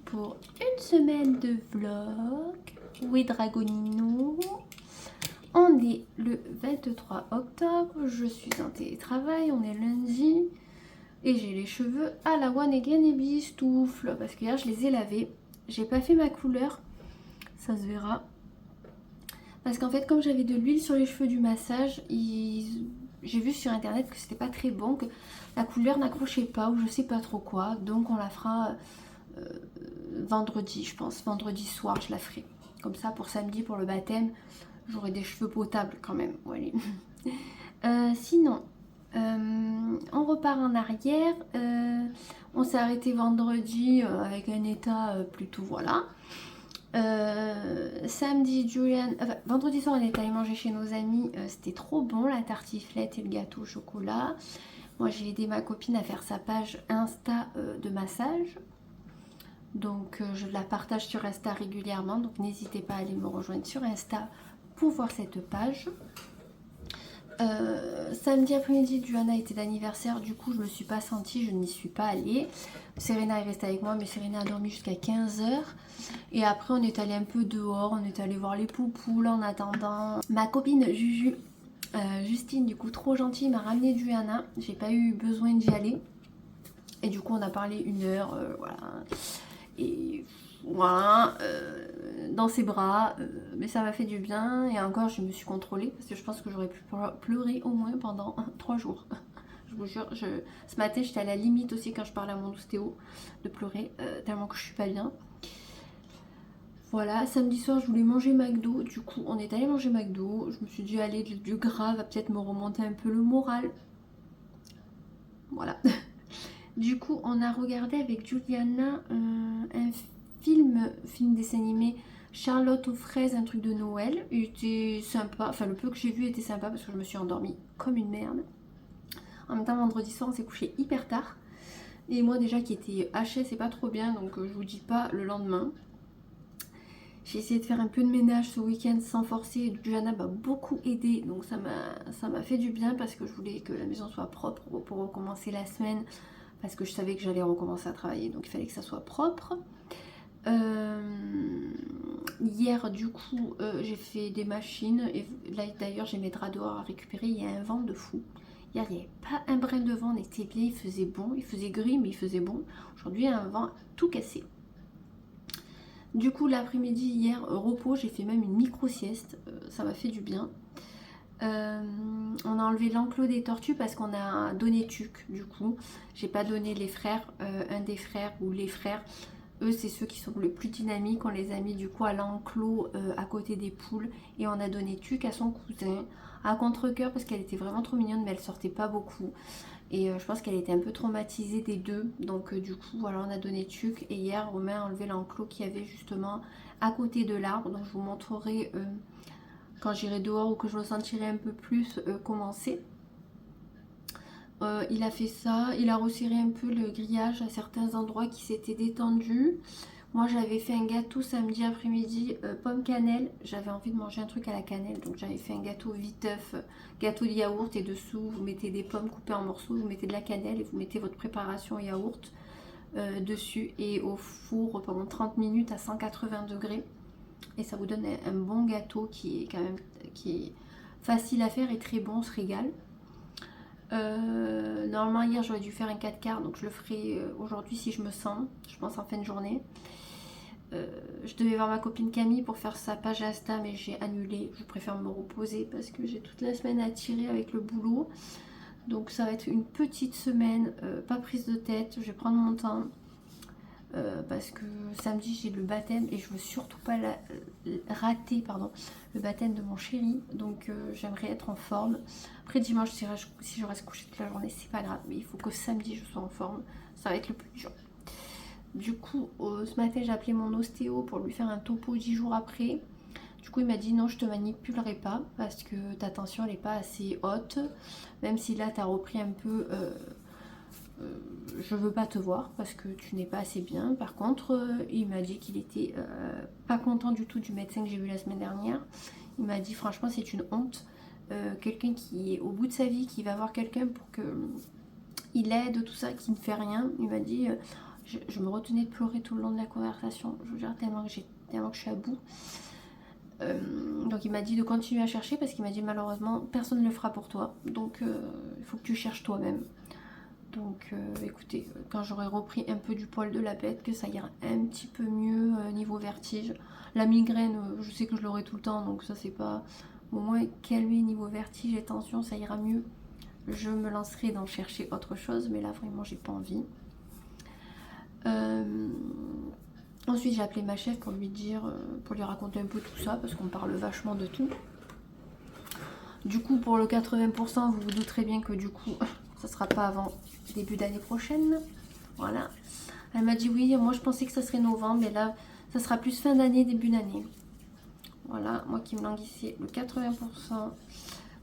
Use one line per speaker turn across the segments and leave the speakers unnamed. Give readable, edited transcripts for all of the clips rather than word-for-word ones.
pour une semaine de vlog. Oui, Dragonino. On est le 23 octobre, je suis en télétravail, on est lundi. Et j'ai les cheveux à la One Again et bistoufle. Parce que hier je les ai lavés. J'ai pas fait ma couleur, ça se verra. Parce qu'en fait, comme j'avais de l'huile sur les cheveux du massage, j'ai vu sur internet que c'était pas très bon, que la couleur n'accrochait pas ou je sais pas trop quoi. Donc on la fera vendredi, je pense. Vendredi soir, je la ferai. Comme ça, pour samedi, pour le baptême, j'aurai des cheveux potables quand même. Voilà. Sinon, on repart en arrière. On s'est arrêté vendredi avec un état plutôt voilà. Samedi, vendredi soir, on est allé manger chez nos amis. C'était trop bon, la tartiflette et le gâteau au chocolat. Moi, j'ai aidé ma copine à faire sa page Insta de massage. Donc, je la partage sur Insta régulièrement. Donc, n'hésitez pas à aller me rejoindre sur Insta pour voir cette page. Samedi après-midi, Johanna était d'anniversaire, du coup je me suis pas sentie, je n'y suis pas allée. Serena est restée avec moi, mais Serena a dormi jusqu'à 15h. Et après on est allé un peu dehors, on est allé voir les poupoules en attendant. Ma copine Juju, Justine, du coup trop gentille, m'a ramené Johanna. J'ai pas eu besoin d'y aller. Et du coup on a parlé 1 heure, voilà. Et voilà, dans ses bras, mais ça m'a fait du bien. Et encore, je me suis contrôlée parce que je pense que j'aurais pu pleurer au moins pendant 3 jours. Je vous jure, ce matin j'étais à la limite aussi quand je parlais à mon ostéo de pleurer, tellement que je suis pas bien. Voilà, samedi soir je voulais manger McDo, du coup on est allé manger McDo. Je me suis dit allez, du gras va peut-être me remonter un peu le moral. Voilà. Du coup on a regardé avec Juliana un film dessin animé Charlotte aux fraises, un truc de Noël. Il était sympa, enfin le peu que j'ai vu était sympa parce que je me suis endormie comme une merde. En même temps vendredi soir on s'est couché hyper tard. Et moi déjà qui était hachée c'est pas trop bien, donc je vous dis pas le lendemain. J'ai essayé de faire un peu de ménage ce week-end sans forcer. Johanna m'a beaucoup aidé, donc ça m'a fait du bien parce que je voulais que la maison soit propre pour recommencer la semaine. Parce que je savais que j'allais recommencer à travailler, donc il fallait que ça soit propre. Hier du coup j'ai fait des machines et là d'ailleurs j'ai mes draps dehors à récupérer. Il y a un vent de fou. Hier il n'y avait pas un brin de vent, on était bien, il faisait bon, il faisait gris mais il faisait bon. Aujourd'hui il y a un vent tout cassé. Du coup l'après-midi hier repos, j'ai fait même une micro sieste, ça m'a fait du bien. On a enlevé l'enclos des tortues parce qu'on a donné Tuc. Du coup j'ai pas donné les frères, un des frères ou les frères. Eux c'est ceux qui sont les plus dynamiques. On les a mis du coup à l'enclos à côté des poules. Et on a donné Tuc à son cousin à contre-cœur parce qu'elle était vraiment trop mignonne mais elle sortait pas beaucoup. Et je pense qu'elle était un peu traumatisée des deux. Donc du coup voilà, on a donné Tuc. Et hier Romain a enlevé l'enclos qu'il y avait justement à côté de l'arbre. Donc je vous montrerai quand j'irai dehors ou que je ressentirai un peu plus comment c'est. Il a fait ça, il a resserré un peu le grillage à certains endroits qui s'étaient détendus. Moi j'avais fait un gâteau samedi après-midi, pomme cannelle. J'avais envie de manger un truc à la cannelle, donc j'avais fait un gâteau viteuf, gâteau de yaourt. Et dessous vous mettez des pommes coupées en morceaux, vous mettez de la cannelle et vous mettez votre préparation yaourt dessus et au four pendant 30 minutes à 180 degrés. Et ça vous donne un bon gâteau qui est quand même facile à faire et très bon, on se régale. Normalement hier j'aurais dû faire un 4 quarts, donc je le ferai aujourd'hui si je me sens, je pense en fin de journée. Je devais voir ma copine Camille pour faire sa page Insta mais j'ai annulé, je préfère me reposer parce que j'ai toute la semaine à tirer avec le boulot. Donc ça va être une petite semaine, pas prise de tête, je vais prendre mon temps. Parce que samedi j'ai le baptême et je veux surtout pas rater le baptême de mon chéri, donc j'aimerais être en forme. Après dimanche si je reste couchée toute la journée c'est pas grave, mais il faut que samedi je sois en forme, ça va être le plus dur. Du coup ce matin j'ai appelé mon ostéo pour lui faire un topo 10 jours après. Du coup il m'a dit non, je te manipulerai pas parce que ta tension elle est pas assez haute, même si là tu as repris un peu. Je veux pas te voir parce que tu n'es pas assez bien. Par contre, il m'a dit qu'il était pas content du tout du médecin que j'ai vu la semaine dernière. Il m'a dit franchement c'est une honte. Quelqu'un qui est au bout de sa vie, qui va voir quelqu'un pour que il aide, tout ça, qui ne fait rien. Il m'a dit Je me retenais de pleurer tout le long de la conversation. Je veux dire, tellement que je suis à bout. Donc il m'a dit de continuer à chercher parce qu'il m'a dit malheureusement personne ne le fera pour toi. Donc il faut que tu cherches toi-même. Donc écoutez, quand j'aurai repris un peu du poil de la bête, que ça ira un petit peu mieux niveau vertige. La migraine, je sais que je l'aurai tout le temps, donc ça c'est pas... Au moins calmer niveau vertige et tension, ça ira mieux. Je me lancerai dans chercher autre chose, mais là vraiment j'ai pas envie. Ensuite j'ai appelé ma chef pour lui dire, pour lui raconter un peu tout ça, parce qu'on parle vachement de tout. Du coup pour le 80%, vous vous douterez bien que du coup, ça sera pas avant début d'année prochaine. Voilà. Elle m'a dit oui, moi je pensais que ça serait novembre, mais là ça sera plus fin d'année, début d'année. Voilà, moi qui me languissais le 80%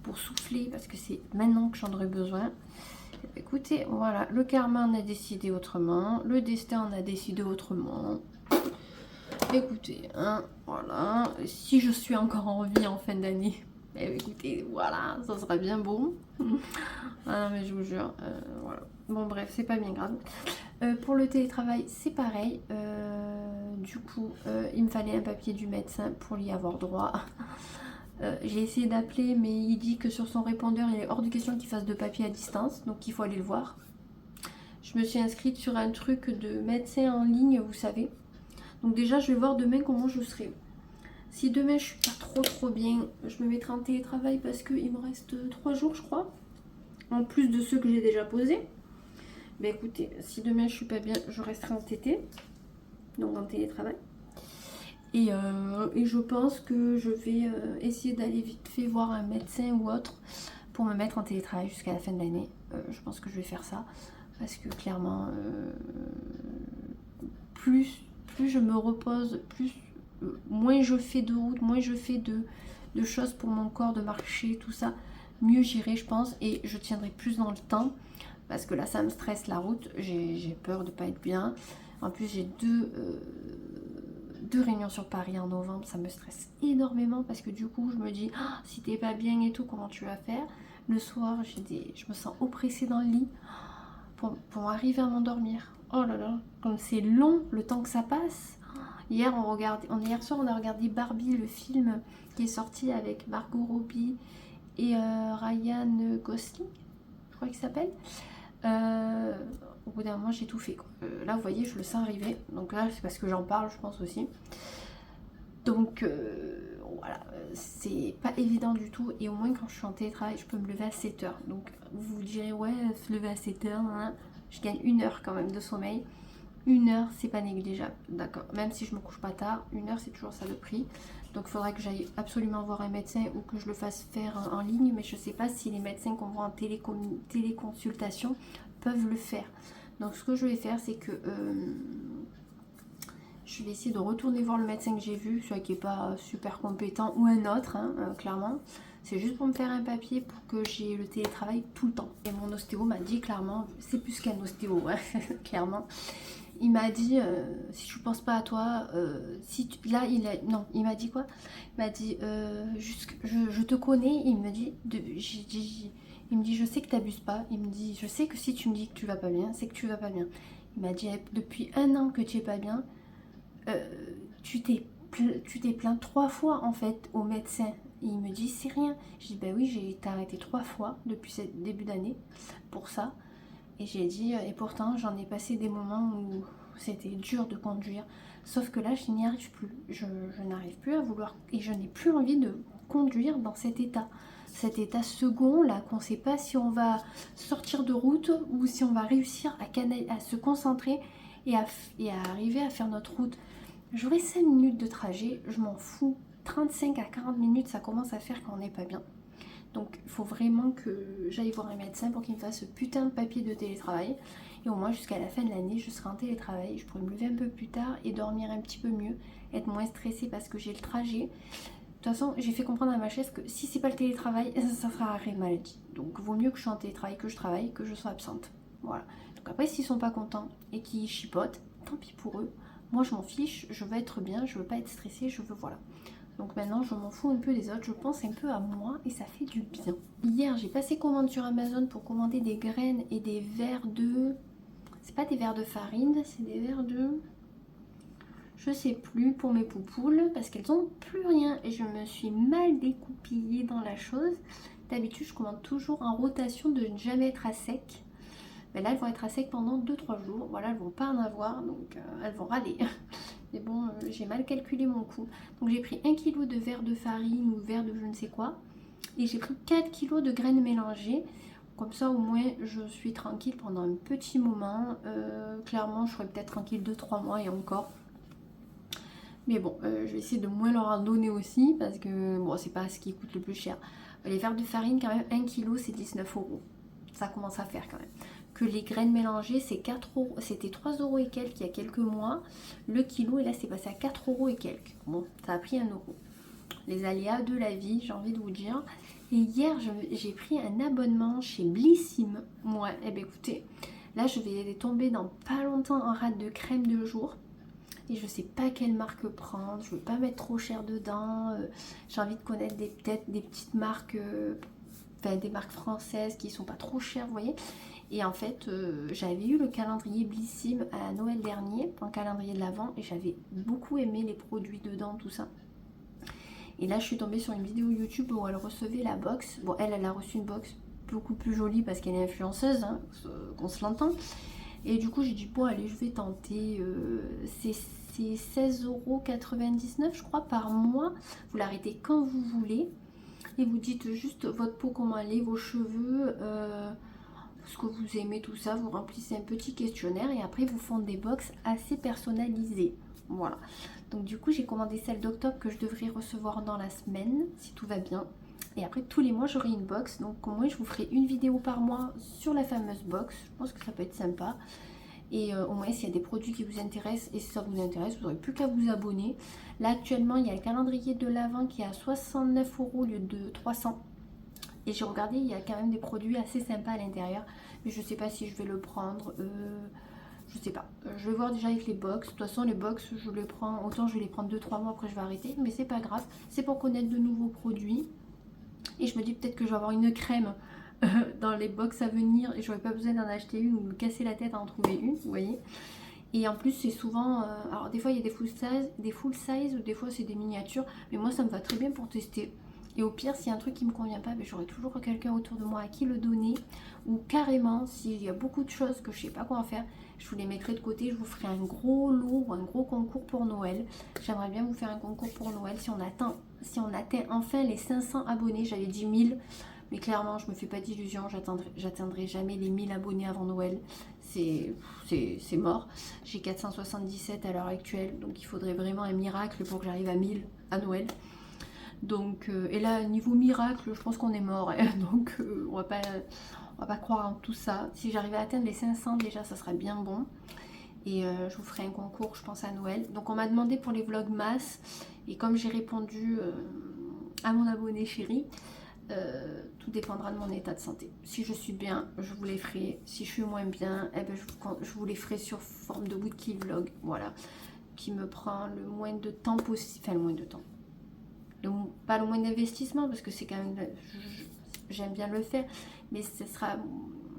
pour souffler, parce que c'est maintenant que j'en aurais besoin. Écoutez, voilà, le karma en a décidé autrement, le destin en a décidé autrement. Écoutez, hein, voilà, si je suis encore en vie en fin d'année, écoutez, voilà, ça sera bien beau. Ah non, mais je vous jure, voilà. Bon bref, c'est pas bien grave. Pour le télétravail, c'est pareil. Du coup, il me fallait un papier du médecin pour y avoir droit. J'ai essayé d'appeler, mais il dit que sur son répondeur, il est hors de question qu'il fasse de papier à distance, donc il faut aller le voir. Je me suis inscrite sur un truc de médecin en ligne, vous savez. Donc déjà, je vais voir demain comment je serai. Si demain je suis pas trop bien, je me mettrai en télétravail parce qu'il me reste 3 jours, je crois. En plus de ceux que j'ai déjà posés. Ben écoutez, si demain je suis pas bien, je resterai en TT. Donc en télétravail. Et je pense que je vais essayer d'aller vite fait voir un médecin ou autre pour me mettre en télétravail jusqu'à la fin de l'année. Je pense que je vais faire ça parce que clairement, plus je me repose, moins je fais de route, moins je fais de choses pour mon corps, de marcher, tout ça, mieux j'irai je pense et je tiendrai plus dans le temps parce que là ça me stresse la route, j'ai peur de pas être bien. En plus j'ai deux réunions sur Paris en novembre, ça me stresse énormément parce que du coup je me dis oh, si t'es pas bien et tout, comment tu vas faire? Le soir je me sens oppressée dans le lit pour arriver à m'endormir. Oh là là, comme c'est long le temps que ça passe. Hier soir on a regardé Barbie, le film qui est sorti avec Margot Robbie et Ryan Gosling, je crois qu'il s'appelle. Au bout d'un moment j'ai tout fait quoi. Là vous voyez je le sens arriver, donc là c'est parce que j'en parle je pense aussi. Donc voilà, c'est pas évident du tout et au moins quand je suis en télétravail je peux me lever à 7h. Donc vous vous direz ouais se lever à 7h, hein, je gagne 1 heure quand même de sommeil. 1 heure c'est pas négligeable, d'accord, même si je me couche pas tard, 1 heure c'est toujours ça le prix. Donc il faudra que j'aille absolument voir un médecin ou que je le fasse faire en ligne, mais je sais pas si les médecins qu'on voit en téléconsultation peuvent le faire. Donc ce que je vais faire c'est que je vais essayer de retourner voir le médecin que j'ai vu, celui qui n'est pas super compétent ou un autre, hein, clairement. C'est juste pour me faire un papier pour que j'ai le télétravail tout le temps. Et mon ostéo m'a dit clairement, c'est plus qu'un ostéo, ouais, clairement. Il m'a dit, si je pense pas à toi, là il m'a dit quoi? Il m'a dit, je te connais, il me dit, il me dit, je sais que tu n'abuses pas, il me dit, je sais que si tu me dis que tu vas pas bien, c'est que tu vas pas bien. Il m'a dit, depuis 1 an que tu es pas bien, tu t'es plaint 3 fois en fait au médecin. Et il me dit, c'est rien. Je dis, bah oui, j'ai été arrêtée 3 fois depuis ce début d'année pour ça. Et j'ai dit, et pourtant j'en ai passé des moments où c'était dur de conduire. Sauf que là, je n'y arrive plus. Je n'arrive plus à vouloir, et je n'ai plus envie de conduire dans cet état. Cet état second, là, qu'on ne sait pas si on va sortir de route ou si on va réussir à se concentrer et à arriver à faire notre route. J'aurai 5 minutes de trajet, je m'en fous. 35 à 40 minutes, ça commence à faire quand on n'est pas bien. Donc il faut vraiment que j'aille voir un médecin pour qu'il me fasse ce putain de papier de télétravail. Et au moins jusqu'à la fin de l'année, je serai en télétravail. Je pourrai me lever un peu plus tard et dormir un petit peu mieux. Être moins stressée parce que j'ai le trajet. De toute façon, j'ai fait comprendre à ma chaise que si c'est pas le télétravail, ça sera arrêt maladie. Donc vaut mieux que je sois en télétravail, que je travaille, que je sois absente. Voilà. Donc après, s'ils sont pas contents et qu'ils chipotent, tant pis pour eux. Moi, je m'en fiche. Je veux être bien. Je veux pas être stressée. Je veux, voilà. Donc maintenant je m'en fous un peu des autres, je pense un peu à moi et ça fait du bien. Hier j'ai passé commande sur Amazon pour commander des graines et des verres de C'est pas des verres de farine, c'est des verres de... Je sais plus, pour mes poupoules, parce qu'elles ont plus rien. Et je me suis mal découpillée dans la chose. D'habitude, je commande toujours en rotation de ne jamais être à sec. Mais là, elles vont être à sec pendant 2-3 jours. Voilà, elles vont pas en avoir, donc elles vont râler. Mais bon, j'ai mal calculé mon coût. Donc j'ai pris 1 kg de verre de farine ou verre de je ne sais quoi. Et j'ai pris 4 kg de graines mélangées. Comme ça, au moins, je suis tranquille pendant un petit moment. Clairement, je serai peut-être tranquille 2-3 mois et encore. Mais bon, je vais essayer de moins leur en donner aussi parce que bon, c'est pas ce qui coûte le plus cher. Les verres de farine, quand même, 1 kg, c'est 19 euros. Ça commence à faire quand même. Que les graines mélangées, c'est 4 euros. C'était 3 euros et quelques il y a quelques mois. Le kilo, et là, c'est passé à 4 euros et quelques. Bon, ça a pris 1 euro. Les aléas de la vie, j'ai envie de vous dire. Et hier, j'ai pris un abonnement chez Blissim. Ouais, eh bien écoutez, là, je vais tomber dans pas longtemps en rate de crème de jour. Et je sais pas quelle marque prendre, je veux pas mettre trop cher dedans, j'ai envie de connaître peut-être des petites marques, enfin des marques françaises qui sont pas trop chères, vous voyez. Et en fait, j'avais eu le calendrier Blissim à Noël dernier, un calendrier de l'Avent, et j'avais beaucoup aimé les produits dedans, tout ça. Et là, je suis tombée sur une vidéo YouTube où elle recevait la box. Bon, elle a reçu une box beaucoup plus jolie parce qu'elle est influenceuse, hein, qu'on se l'entend. Et du coup, j'ai dit, bon, allez, je vais tenter. C'est 16,99 € je crois par mois. Vous l'arrêtez quand vous voulez. Et vous dites juste votre peau, comment elle est, vos cheveux, ce que vous aimez, tout ça. Vous remplissez un petit questionnaire et après, vous font des box assez personnalisées. Voilà. Donc du coup, j'ai commandé celle d'octobre que je devrais recevoir dans la semaine, si tout va bien. Et après, tous les mois, j'aurai une box. Donc au moins, je vous ferai une vidéo par mois sur la fameuse box. Je pense que ça peut être sympa. Et au moins, s'il y a des produits qui vous intéressent, et si ça vous intéresse, vous n'aurez plus qu'à vous abonner. Là, actuellement, il y a le calendrier de l'Avent qui est à 69 € au lieu de 300. Et j'ai regardé, il y a quand même des produits assez sympas à l'intérieur. Mais je ne sais pas si je vais le prendre. Je sais pas. Je vais voir déjà avec les box. De toute façon, les box, je les prends. Autant je vais les prendre 2-3 mois, après je vais arrêter. Mais c'est pas grave. C'est pour connaître de nouveaux produits. Et je me dis peut-être que je vais avoir une crème dans les box à venir et j'aurais pas besoin d'en acheter une ou me casser la tête à en trouver une, vous voyez. Et en plus c'est souvent, alors des fois il y a des full size ou des fois c'est des miniatures, mais moi ça me va très bien pour tester. Et au pire, s'il y a un truc qui me convient pas, ben, j'aurai toujours quelqu'un autour de moi à qui le donner. Ou carrément, s'il y a beaucoup de choses que je sais pas quoi en faire, je vous les mettrai de côté, je vous ferai un gros lot ou un gros concours pour Noël. J'aimerais bien vous faire un concours pour Noël si on atteint enfin les 500 abonnés. J'avais dit 1000, mais clairement je me fais pas d'illusions, j'atteindrai jamais les 1000 abonnés avant Noël. C'est mort. J'ai 477 à l'heure actuelle, donc il faudrait vraiment un miracle pour que j'arrive à 1000 à Noël. Donc, et là, niveau miracle, je pense qu'on est mort. Hein. Donc, on va pas croire en tout ça. Si j'arrivais à atteindre les 500, déjà, ça serait bien bon. Et je vous ferai un concours, je pense, à Noël. Donc, on m'a demandé pour les vlogmas. Et comme j'ai répondu à mon abonné chéri, tout dépendra de mon état de santé. Si je suis bien, je vous les ferai. Si je suis moins bien, eh ben, je vous les ferai sur forme de weekly vlog. Voilà. Qui me prend le moins de temps possible. Enfin, le moins de temps. Pas le moins d'investissement parce que c'est quand même, j'aime bien le faire, mais ce sera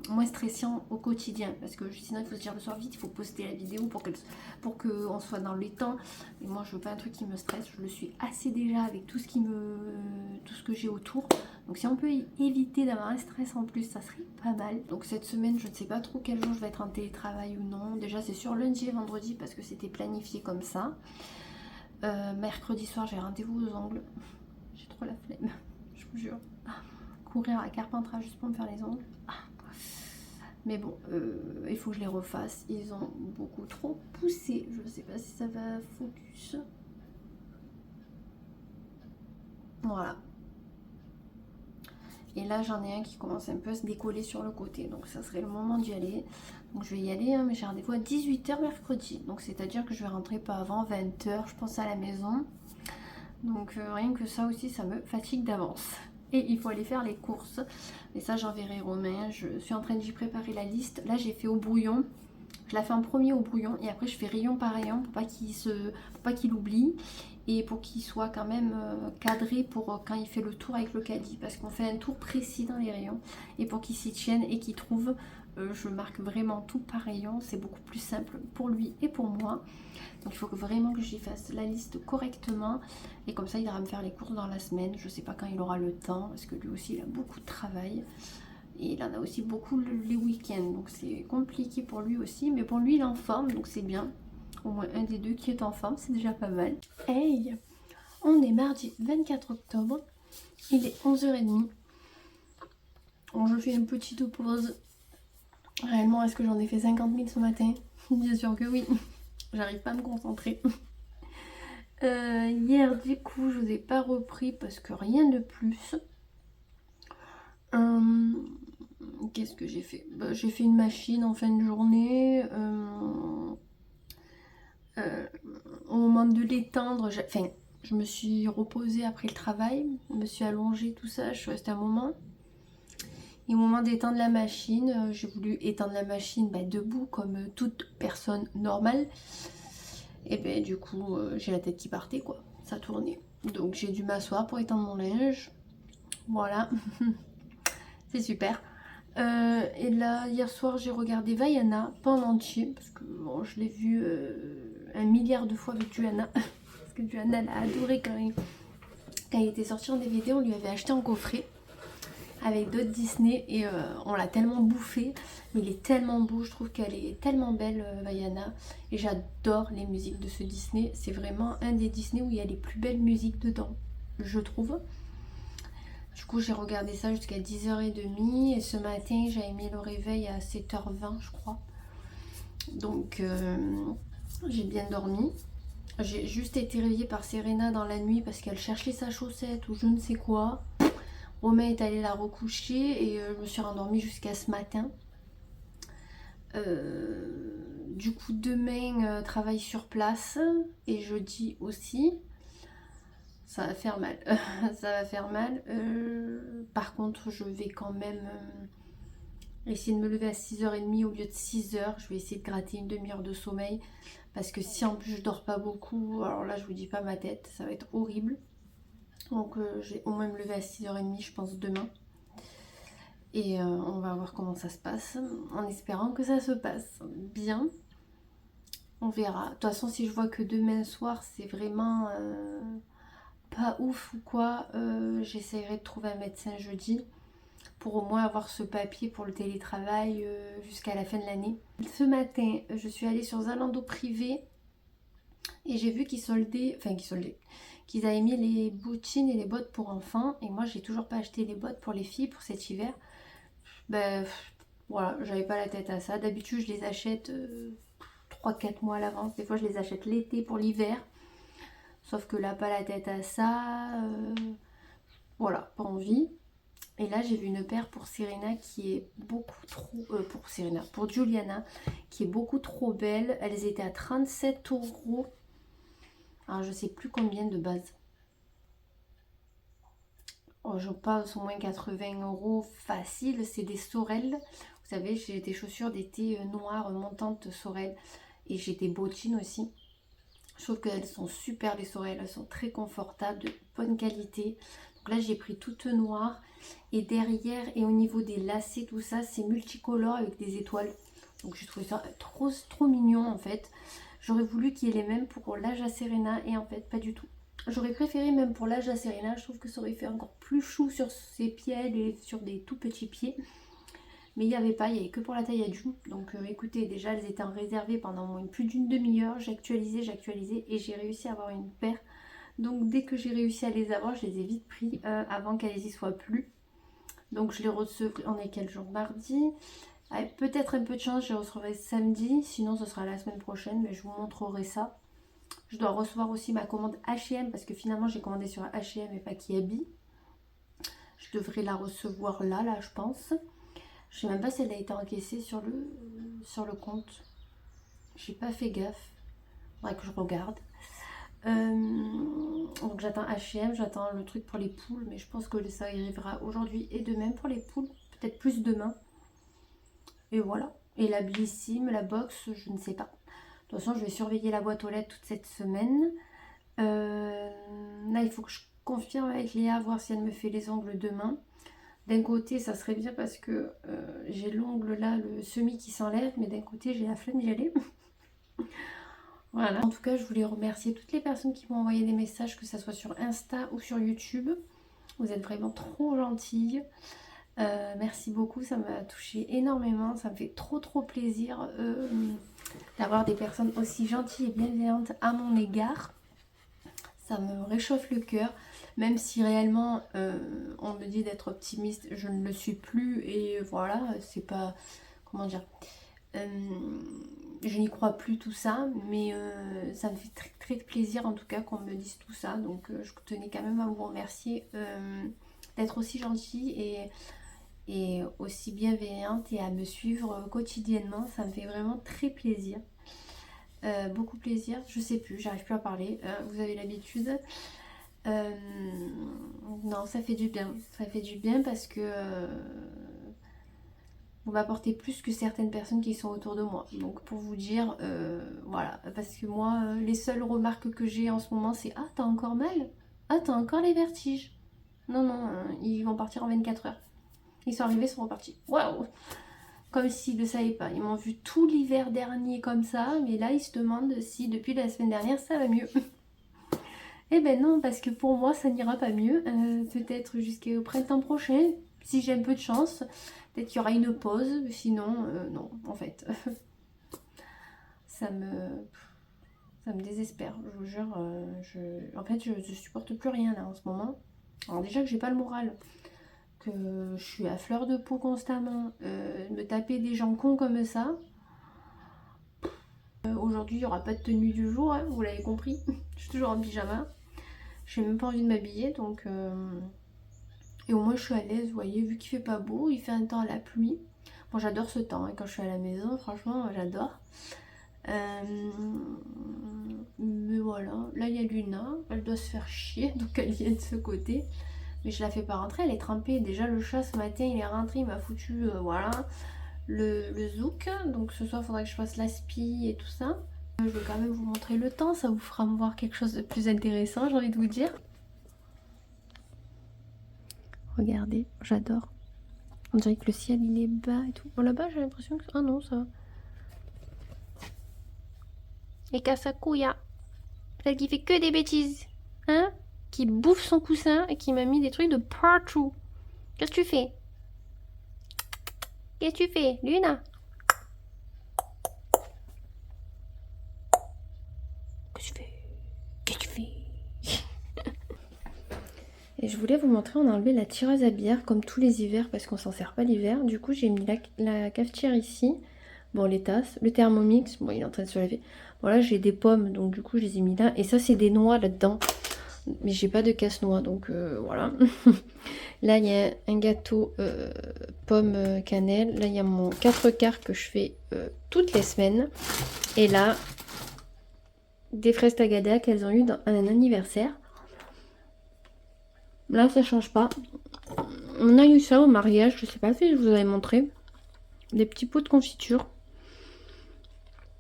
moins stressant au quotidien parce que sinon il faut se dire le soir vite, il faut poster la vidéo pour qu'on soit dans les temps. Et moi je veux pas un truc qui me stresse, je le suis assez déjà avec tout ce que j'ai autour. Donc si on peut éviter d'avoir un stress en plus, ça serait pas mal. Donc cette semaine je ne sais pas trop quel jour je vais être en télétravail ou non. Déjà c'est sur lundi et vendredi parce que c'était planifié comme ça. Mercredi soir j'ai rendez-vous aux ongles. J'ai trop la flemme, je vous jure. Courir à Carpentras juste pour me faire les ongles. Mais bon, il faut que je les refasse. Ils ont beaucoup trop poussé. Je ne sais pas si ça va focus. Voilà. Et là j'en ai un qui commence un peu à se décoller sur le côté. Donc ça serait le moment d'y aller. Donc je vais y aller, hein, mais j'ai rendez-vous à 18 h mercredi. Donc c'est-à-dire que je vais rentrer pas avant 20 h, je pense, à la maison. Donc rien que ça aussi, ça me fatigue d'avance. Et il faut aller faire les courses. Et ça, j'enverrai Romain. Je suis en train d'y préparer la liste. Là, j'ai fait au bouillon. Je la fais en premier au bouillon et après je fais rayon par rayon pour pas qu'il oublie et pour qu'il soit quand même cadré pour quand il fait le tour avec le caddie, parce qu'on fait un tour précis dans les rayons et pour qu'il s'y tienne et qu'il trouve, je marque vraiment tout par rayon, c'est beaucoup plus simple pour lui et pour moi. Donc il faut vraiment que j'y fasse la liste correctement et comme ça il ira me faire les courses dans la semaine. Je sais pas quand il aura le temps parce que lui aussi il a beaucoup de travail. Et il en a aussi beaucoup les week-ends, donc c'est compliqué pour lui aussi. Mais pour lui, il est en forme, donc c'est bien. Au moins un des deux qui est en forme, c'est déjà pas mal. Hey, on est mardi 24 octobre. Il est 11h30. Bon, je fais une petite pause. Réellement, est-ce que j'en ai fait 50 000 ce matin? Bien sûr que oui. J'arrive pas à me concentrer. Hier, du coup, je vous ai pas repris parce que rien de plus. Qu'est-ce que j'ai fait? J'ai fait une machine en fin de journée. Au moment de l'étendre, je me suis reposée après le travail. Je me suis allongée, tout ça. Je suis restée un moment. Et au moment d'étendre la machine, j'ai voulu étendre la machine debout comme toute personne normale. Et ben du coup, j'ai la tête qui partait quoi. Ça tournait. Donc j'ai dû m'asseoir pour étendre mon linge. Voilà. C'est super. Et là, hier soir, j'ai regardé Vaiana, pas en entier, parce que bon, je l'ai vu 1 milliard de fois avec Juana. Parce que Juana l'a adoré quand il était sorti en DVD, on lui avait acheté en coffret avec d'autres Disney et on l'a tellement bouffé. Mais il est tellement beau, je trouve qu'elle est tellement belle, Vaiana. Et j'adore les musiques de ce Disney. C'est vraiment un des Disney où il y a les plus belles musiques dedans, je trouve. Du coup, j'ai regardé ça jusqu'à 10h30 et ce matin, j'avais mis le réveil à 7h20, je crois. Donc, j'ai bien dormi. J'ai juste été réveillée par Serena dans la nuit parce qu'elle cherchait sa chaussette ou je ne sais quoi. Romain est allé la recoucher et je me suis rendormie jusqu'à ce matin. Du coup, demain, travail sur place et jeudi aussi. Ça va faire mal. Ça va faire mal. Par contre, je vais quand même essayer de me lever à 6h30 au lieu de 6h. Je vais essayer de gratter une demi-heure de sommeil. Parce que si en plus je dors pas beaucoup, alors là je vous dis pas ma tête, ça va être horrible. Donc je vais au moins me lever à 6h30 je pense demain. Et on va voir comment ça se passe. En espérant que ça se passe bien. On verra. De toute façon si je vois que demain soir c'est vraiment... pas ouf ou quoi, j'essaierai de trouver un médecin jeudi pour au moins avoir ce papier pour le télétravail jusqu'à la fin de l'année. Ce matin, je suis allée sur Zalando privé et j'ai vu qu'ils avaient mis les bottines et les bottes pour enfants et moi j'ai toujours pas acheté les bottes pour les filles pour cet hiver. Ben voilà, j'avais pas la tête à ça. D'habitude je les achète 3-4 mois à l'avance, des fois je les achète l'été pour l'hiver. Sauf que là, pas la tête à ça. Voilà, pas envie. Et là, j'ai vu une paire pour Serena qui est beaucoup trop... pour Juliana, qui est beaucoup trop belle. Elles étaient à 37 €. Alors, je sais plus combien de base. Oh, je passe au moins 80 € facile. C'est des Sorel. Vous savez, j'ai des chaussures d'été noires montantes Sorel. Et j'ai des bottines aussi. Je trouve qu'elles sont super les Sorel, elles sont très confortables, de bonne qualité. Donc là j'ai pris toutes noires et derrière et au niveau des lacets tout ça c'est multicolore avec des étoiles. Donc j'ai trouvé ça trop mignon en fait. J'aurais voulu qu'il y ait les mêmes pour l'âge à Serena et en fait pas du tout. J'aurais préféré même pour l'âge à Serena, je trouve que ça aurait fait encore plus chou sur ses pieds et sur des tout petits pieds. Mais il n'y avait pas, il n'y avait que pour la taille adulte. Donc écoutez, déjà elles étaient en réservé pendant plus d'une demi-heure. J'ai actualisé et j'ai réussi à avoir une paire. Donc dès que j'ai réussi à les avoir, je les ai vite pris avant qu'elles y soient plus. Donc je les recevrai, on est quel jour? Mardi. Avec peut-être un peu de chance, je les recevrai samedi. Sinon ce sera la semaine prochaine, mais je vous montrerai ça. Je dois recevoir aussi ma commande H&M parce que finalement j'ai commandé sur H&M et pas Kiabi. Je devrais la recevoir là je pense. Je sais même pas si elle a été encaissée sur le compte. J'ai pas fait gaffe. Faudrait que je regarde. Donc j'attends H&M, j'attends le truc pour les poules, mais je pense que ça arrivera aujourd'hui et demain pour les poules. Peut-être plus demain. Et voilà. Et la Blissim, la box, je ne sais pas. De toute façon, je vais surveiller la boîte aux lettres toute cette semaine. Là, il faut que je confirme avec Léa, voir si elle me fait les ongles demain. D'un côté, ça serait bien parce que j'ai l'ongle là, le semi qui s'enlève, mais d'un côté, j'ai la flemme d'y aller. Voilà. En tout cas, je voulais remercier toutes les personnes qui m'ont envoyé des messages, que ce soit sur Insta ou sur YouTube. Vous êtes vraiment trop gentilles. Merci beaucoup, ça m'a touché énormément. Ça me fait trop plaisir d'avoir des personnes aussi gentilles et bienveillantes à mon égard. Ça me réchauffe le cœur, même si réellement on me dit d'être optimiste, je ne le suis plus. Et voilà, c'est pas... Comment dire, je n'y crois plus tout ça, mais ça me fait très plaisir en tout cas qu'on me dise tout ça. Donc je tenais quand même à vous remercier d'être aussi gentil et aussi bienveillante et à me suivre quotidiennement. Ça me fait vraiment très plaisir. Beaucoup plaisir, je sais plus, j'arrive plus à parler, vous avez l'habitude. Non, ça fait du bien. Ça fait du bien parce que vous m'apportez plus que certaines personnes qui sont autour de moi. Donc pour vous dire, voilà, parce que moi, les seules remarques que j'ai en ce moment, c'est ah, t'as encore mal? Ah, t'as encore les vertiges? Non, non, ils vont partir en 24 heures. Ils sont arrivés, ils sont repartis. Waouh! Comme s'ils ne savaient pas. Ils m'ont vu tout l'hiver dernier comme ça, mais là, ils se demandent si depuis la semaine dernière, ça va mieux. Eh ben non, parce que pour moi, ça n'ira pas mieux. Peut-être jusqu'au printemps prochain, si j'ai un peu de chance. Peut-être qu'il y aura une pause, sinon, non, en fait. ça me désespère, je vous jure. En fait, je supporte plus rien là en ce moment. Alors déjà que j'ai pas le moral, que je suis à fleur de peau constamment, me taper des gens cons comme ça. Aujourd'hui, il n'y aura pas de tenue du jour, hein, vous l'avez compris. Je suis toujours en pyjama. J'ai même pas envie de m'habiller, donc... Et au moins, je suis à l'aise, vous voyez, vu qu'il fait pas beau, il fait un temps à la pluie. Bon, j'adore ce temps, hein, quand je suis à la maison, franchement, j'adore. Mais voilà, là, il y a Luna, elle doit se faire chier, donc elle vient de ce côté. Mais je la fais pas rentrer, elle est trempée. Déjà, le chat, ce matin, il est rentré, il m'a foutu, voilà, le zouk. Donc ce soir, il faudrait que je fasse l'aspi et tout ça. Je vais quand même vous montrer le temps, ça vous fera me voir quelque chose de plus intéressant, j'ai envie de vous dire. Regardez, j'adore. On dirait que le ciel il est bas et tout. Bon là-bas j'ai l'impression que... Ah non ça va. Et Kasakuya, celle qui fait que des bêtises. Hein? Qui bouffe son coussin et qui m'a mis des trucs de partout. Qu'est-ce que tu fais? Qu'est-ce que tu fais, Luna? Qu'est-ce que tu fais? Qu'est-ce que tu fais? Et je voulais vous montrer, on a enlevé la tireuse à bière comme tous les hivers parce qu'on s'en sert pas l'hiver. Du coup j'ai mis la cafetière ici. Bon, les tasses, le Thermomix, bon il est en train de se laver. Voilà, j'ai des pommes donc du coup je les ai mis là. Et ça c'est des noix là-dedans. Mais j'ai pas de casse-noix donc voilà. Là il y a un gâteau pomme cannelle. Là il y a mon 4 quarts que je fais toutes les semaines. Et là, des fraises tagada qu'elles ont eu dans un anniversaire. Là, ça change pas. On a eu ça au mariage, je sais pas si je vous avais montré. Des petits pots de confiture.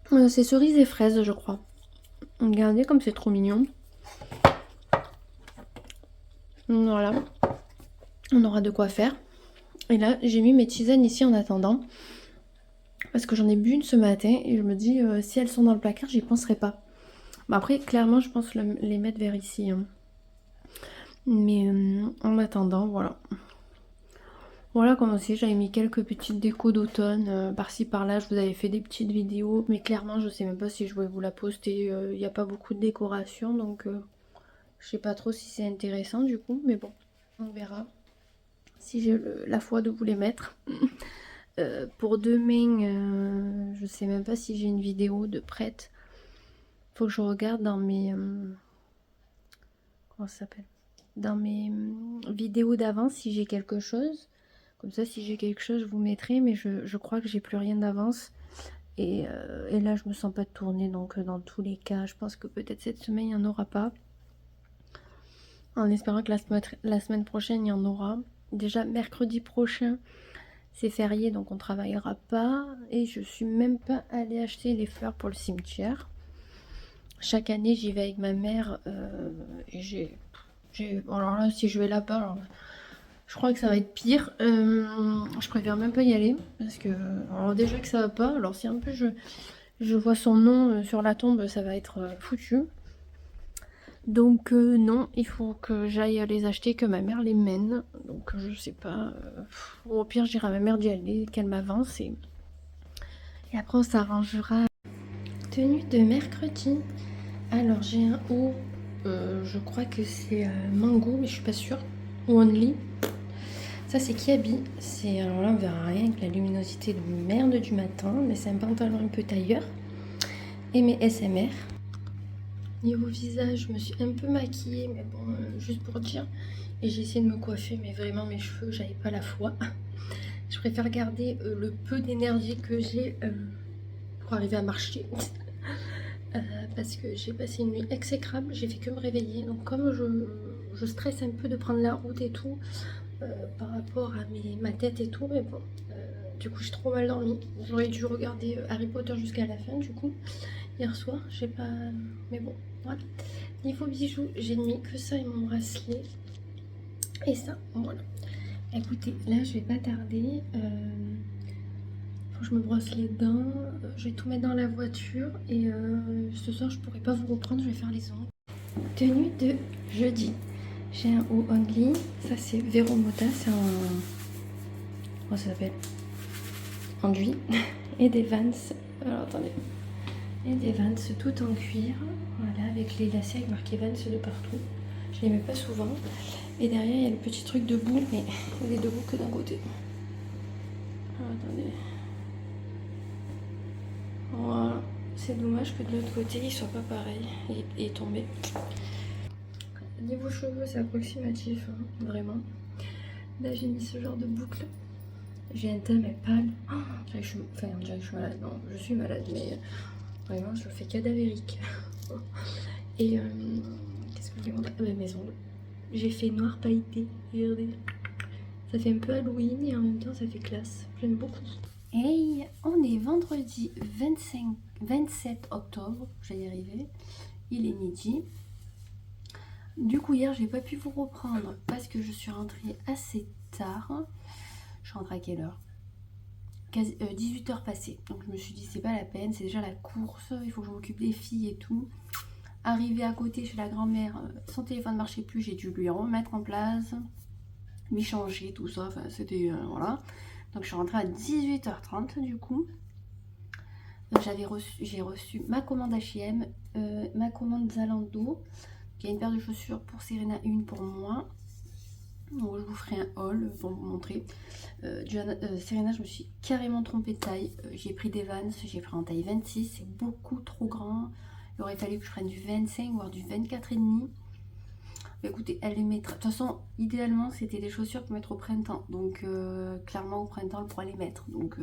C'est cerises et fraises, je crois. Regardez comme c'est trop mignon. Voilà. On aura de quoi faire. Et là, j'ai mis mes tisanes ici en attendant. Parce que j'en ai bu une ce matin. Et je me dis, si elles sont dans le placard, j'y penserai pas. Bah après, clairement, je pense les mettre vers ici. Hein. Mais en attendant, voilà. Voilà comment c'est, j'avais mis quelques petites décos d'automne, par-ci par-là, je vous avais fait des petites vidéos, mais clairement je sais même pas si je vais vous la poster, il n'y a pas beaucoup de décoration, donc je sais pas trop si c'est intéressant du coup, mais bon, on verra si j'ai la foi de vous les mettre. Pour demain, je sais même pas si j'ai une vidéo de prête, faut que je regarde dans mes... comment ça s'appelle? Dans mes vidéos d'avance si j'ai quelque chose. Comme ça, si j'ai quelque chose, je vous mettrai. Mais je crois que j'ai plus rien d'avance. Et là, je me sens pas de tourner. Donc, dans tous les cas, je pense que peut-être cette semaine, il n'y en aura pas. En espérant que la semaine prochaine, il y en aura. Déjà, mercredi prochain, C'est férié, donc on travaillera pas. Et je suis même pas allée acheter les fleurs pour le cimetière. Chaque année, j'y vais avec ma mère. Et alors là, si je vais là-bas, alors, je crois que ça va être pire. Je préfère même pas y aller. Parce que, alors déjà que ça va pas, alors si un peu je vois son nom sur la tombe, ça va être foutu. Donc non, il faut que j'aille les acheter, que ma mère les mène. Donc je sais pas. Au pire, j'irai à ma mère d'y aller, qu'elle m'avance. Et après, on s'arrangera. Tenue de mercredi. Alors j'ai un haut, je crois que c'est Mango, mais je suis pas sûre. Ou Only. Ça c'est Kiabi. Alors là on verra rien avec la luminosité de merde du matin, mais c'est un pantalon un peu tailleur. Et mes SMR. Niveau visage, je me suis un peu maquillée, mais bon, juste pour dire. Et j'ai essayé de me coiffer, mais vraiment mes cheveux, j'avais pas la foi. Je préfère garder le peu d'énergie que j'ai pour arriver à marcher. Parce que j'ai passé une nuit exécrable, j'ai fait que me réveiller. Donc comme je stresse un peu de prendre la route et tout, par rapport à ma tête et tout, mais bon, du coup j'ai trop mal dormi. J'aurais dû regarder Harry Potter jusqu'à la fin du coup, hier soir, j'ai pas... Mais bon, voilà. Niveau bijoux, j'ai mis que ça et mon bracelet. Et ça, voilà. Écoutez, là je vais pas tarder. Faut que je me brosse les dents. Je vais tout mettre dans la voiture. Et ce soir je pourrai pas vous reprendre, je vais faire les ongles. Tenue de jeudi. J'ai un haut Only. Ça c'est Vero Moda. C'est un... Comment ça s'appelle? Enduit. Et des Vans. Alors attendez. Et des Vans tout en cuir. Voilà, avec les lacets avec marqué Vans de partout. Je les mets pas souvent. Et derrière il y a le petit truc debout, mais il est debout que d'un côté. Alors, attendez. Voilà. C'est dommage que de l'autre côté il soit pas pareil. Il est tombé. Niveau cheveux c'est approximatif, hein, vraiment. Là j'ai mis ce genre de boucle. J'ai un teint mais pâle. Oh, on dirait que je suis malade. Non, je suis malade, mais vraiment je fais cadavérique. Et qu'est-ce que je vais mes ongles. J'ai fait noir pailleté, regardez. Ça fait un peu Halloween et en même temps ça fait classe. J'aime beaucoup. Hey, on est vendredi 27 octobre, je vais y arriver. Il est midi. Du coup hier j'ai pas pu vous reprendre parce que je suis rentrée assez tard. Je rentre à quelle heure? 18h passées. Donc je me suis dit c'est pas la peine, c'est déjà la course, il faut que je m'occupe des filles et tout. Arrivée à côté chez la grand-mère, son téléphone ne marchait plus, j'ai dû lui remettre en place, lui changer, tout ça, enfin c'était... voilà. Donc je suis rentrée à 18h30 du coup. J'ai reçu ma commande H&M, ma commande Zalando. Il y a une paire de chaussures pour Serena, une pour moi. Donc je vous ferai un haul pour vous montrer. Serena, je me suis carrément trompée de taille. J'ai pris des Vans, j'ai pris en taille 26, c'est beaucoup trop grand. Il aurait fallu que je prenne du 25 voire du 24,5. Mais écoutez, elle les mettra. De toute façon, idéalement, c'était des chaussures pour mettre au printemps. Donc clairement au printemps, elle pourra les mettre. Donc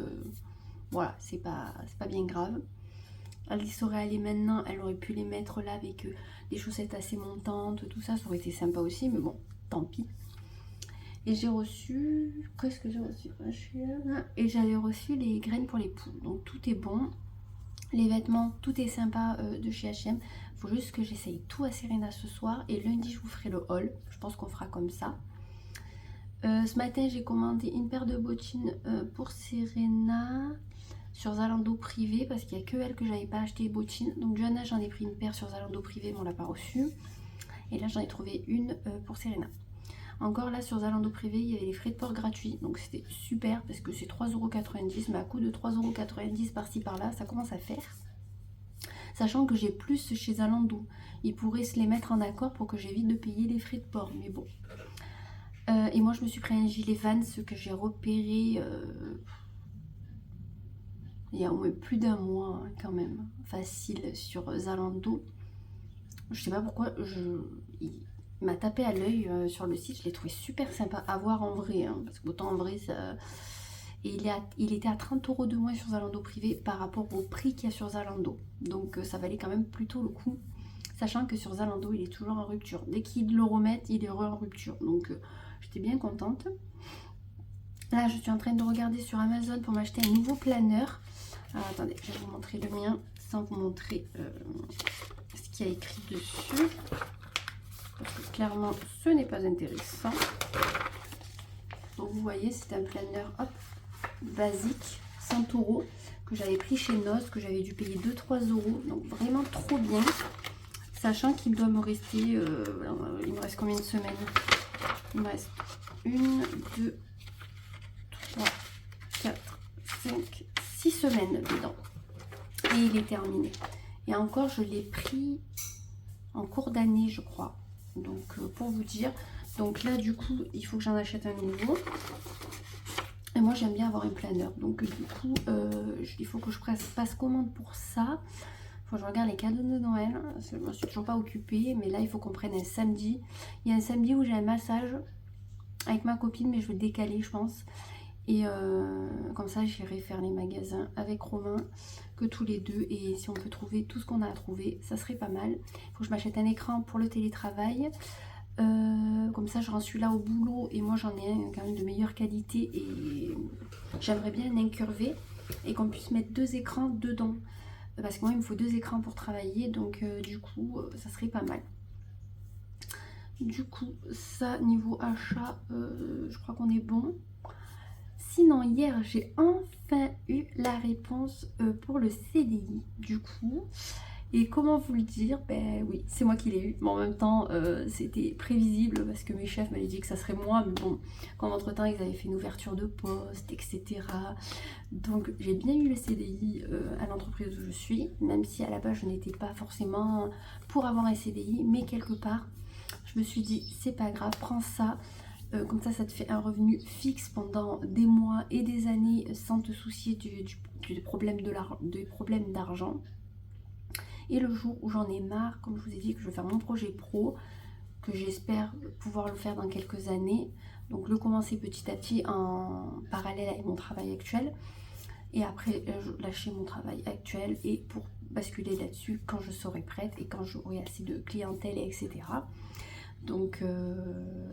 voilà, c'est pas bien grave. Elle y serait allée maintenant, elle aurait pu les mettre là avec des chaussettes assez montantes, tout ça, ça aurait été sympa aussi, mais bon, tant pis. Et j'ai reçu... Qu'est-ce que j'ai reçu? Et j'avais reçu les graines pour les poules, donc tout est bon. Les vêtements, tout est sympa de chez H&M. Faut juste que j'essaye tout à Serena ce soir, et lundi je vous ferai le haul, je pense qu'on fera comme ça. Ce matin j'ai commandé une paire de bottines pour Serena sur Zalando privé parce qu'il n'y a que elle que j'avais pas acheté bottines. Donc Johanna j'en ai pris une paire sur Zalando privé mais on l'a pas reçue. Et là j'en ai trouvé une pour Serena. Encore là sur Zalando privé il y avait les frais de port gratuits. Donc c'était super parce que c'est 3,90 €. Mais à coût de 3,90 € par-ci par-là ça commence à faire. Sachant que j'ai plus chez Zalando. Ils pourraient se les mettre en accord pour que j'évite de payer les frais de port. Mais bon. Et moi je me suis pris un gilet Vans que j'ai repéré il y a au moins plus d'un mois quand même, facile sur Zalando. Je sais pas pourquoi, il m'a tapé à l'œil sur le site, je l'ai trouvé super sympa à voir en vrai, hein, parce que autant en vrai ça... Et il était à 30 € de moins sur Zalando privé par rapport au prix qu'il y a sur Zalando. Donc ça valait quand même plutôt le coup. Sachant que sur Zalando il est toujours en rupture. Dès qu'ils le remettent il est en rupture. Donc j'étais bien contente. Là, je suis en train de regarder sur Amazon pour m'acheter un nouveau planeur. Alors, attendez, je vais vous montrer le mien sans vous montrer ce qu'il y a écrit dessus. Parce que clairement, ce n'est pas intéressant. Donc, vous voyez, c'est un planeur basique, 100 €, que j'avais pris chez Noz, que j'avais dû payer 2-3 €. Donc, vraiment trop bien. Sachant qu'il doit me rester... il me reste combien de semaines? Il me reste 1, 2, 3, 4, 5, 6 semaines dedans. Et il est terminé. Et encore, je l'ai pris en cours d'année, je crois. Donc, pour vous dire. Donc là, du coup, il faut que j'en achète un nouveau. Et moi, j'aime bien avoir un planeur. Donc, du coup, il faut que je passe commande pour ça. Faut que je regarde les cadeaux de Noël. Je ne me suis toujours pas occupée. Mais là, il faut qu'on prenne un samedi. Il y a un samedi où j'ai un massage avec ma copine, mais je vais le décaler, je pense. Et comme ça, j'irai faire les magasins avec Romain, que tous les deux. Et si on peut trouver tout ce qu'on a à trouver, ça serait pas mal. Il faut que je m'achète un écran pour le télétravail. Comme ça, j'en suis là au boulot. Et moi, j'en ai un quand même de meilleure qualité. Et j'aimerais bien un incurvé. Et qu'on puisse mettre 2 écrans dedans. Parce que moi, il me faut 2 écrans pour travailler. Donc, du coup, ça serait pas mal. Du coup, ça, niveau achat, je crois qu'on est bon. Sinon, hier, j'ai enfin eu la réponse pour le CDI, du coup. Et comment vous le dire? Ben oui, c'est moi qui l'ai eu. Mais en même temps, c'était prévisible parce que mes chefs m'avaient dit que ça serait moi. Mais bon, comme entre-temps, ils avaient fait une ouverture de poste, etc. Donc, j'ai bien eu le CDI à l'entreprise où je suis. Même si à la base, je n'étais pas forcément pour avoir un CDI. Mais quelque part, je me suis dit, c'est pas grave, prends ça. Comme ça te fait un revenu fixe pendant des mois et des années sans te soucier du problème d'argent. Et le jour où j'en ai marre, comme je vous ai dit, que je vais faire mon projet pro, que j'espère pouvoir le faire dans quelques années, donc le commencer petit à petit en parallèle avec mon travail actuel, et après lâcher mon travail actuel et pour basculer là-dessus quand je serai prête et quand j'aurai assez de clientèle, etc. Donc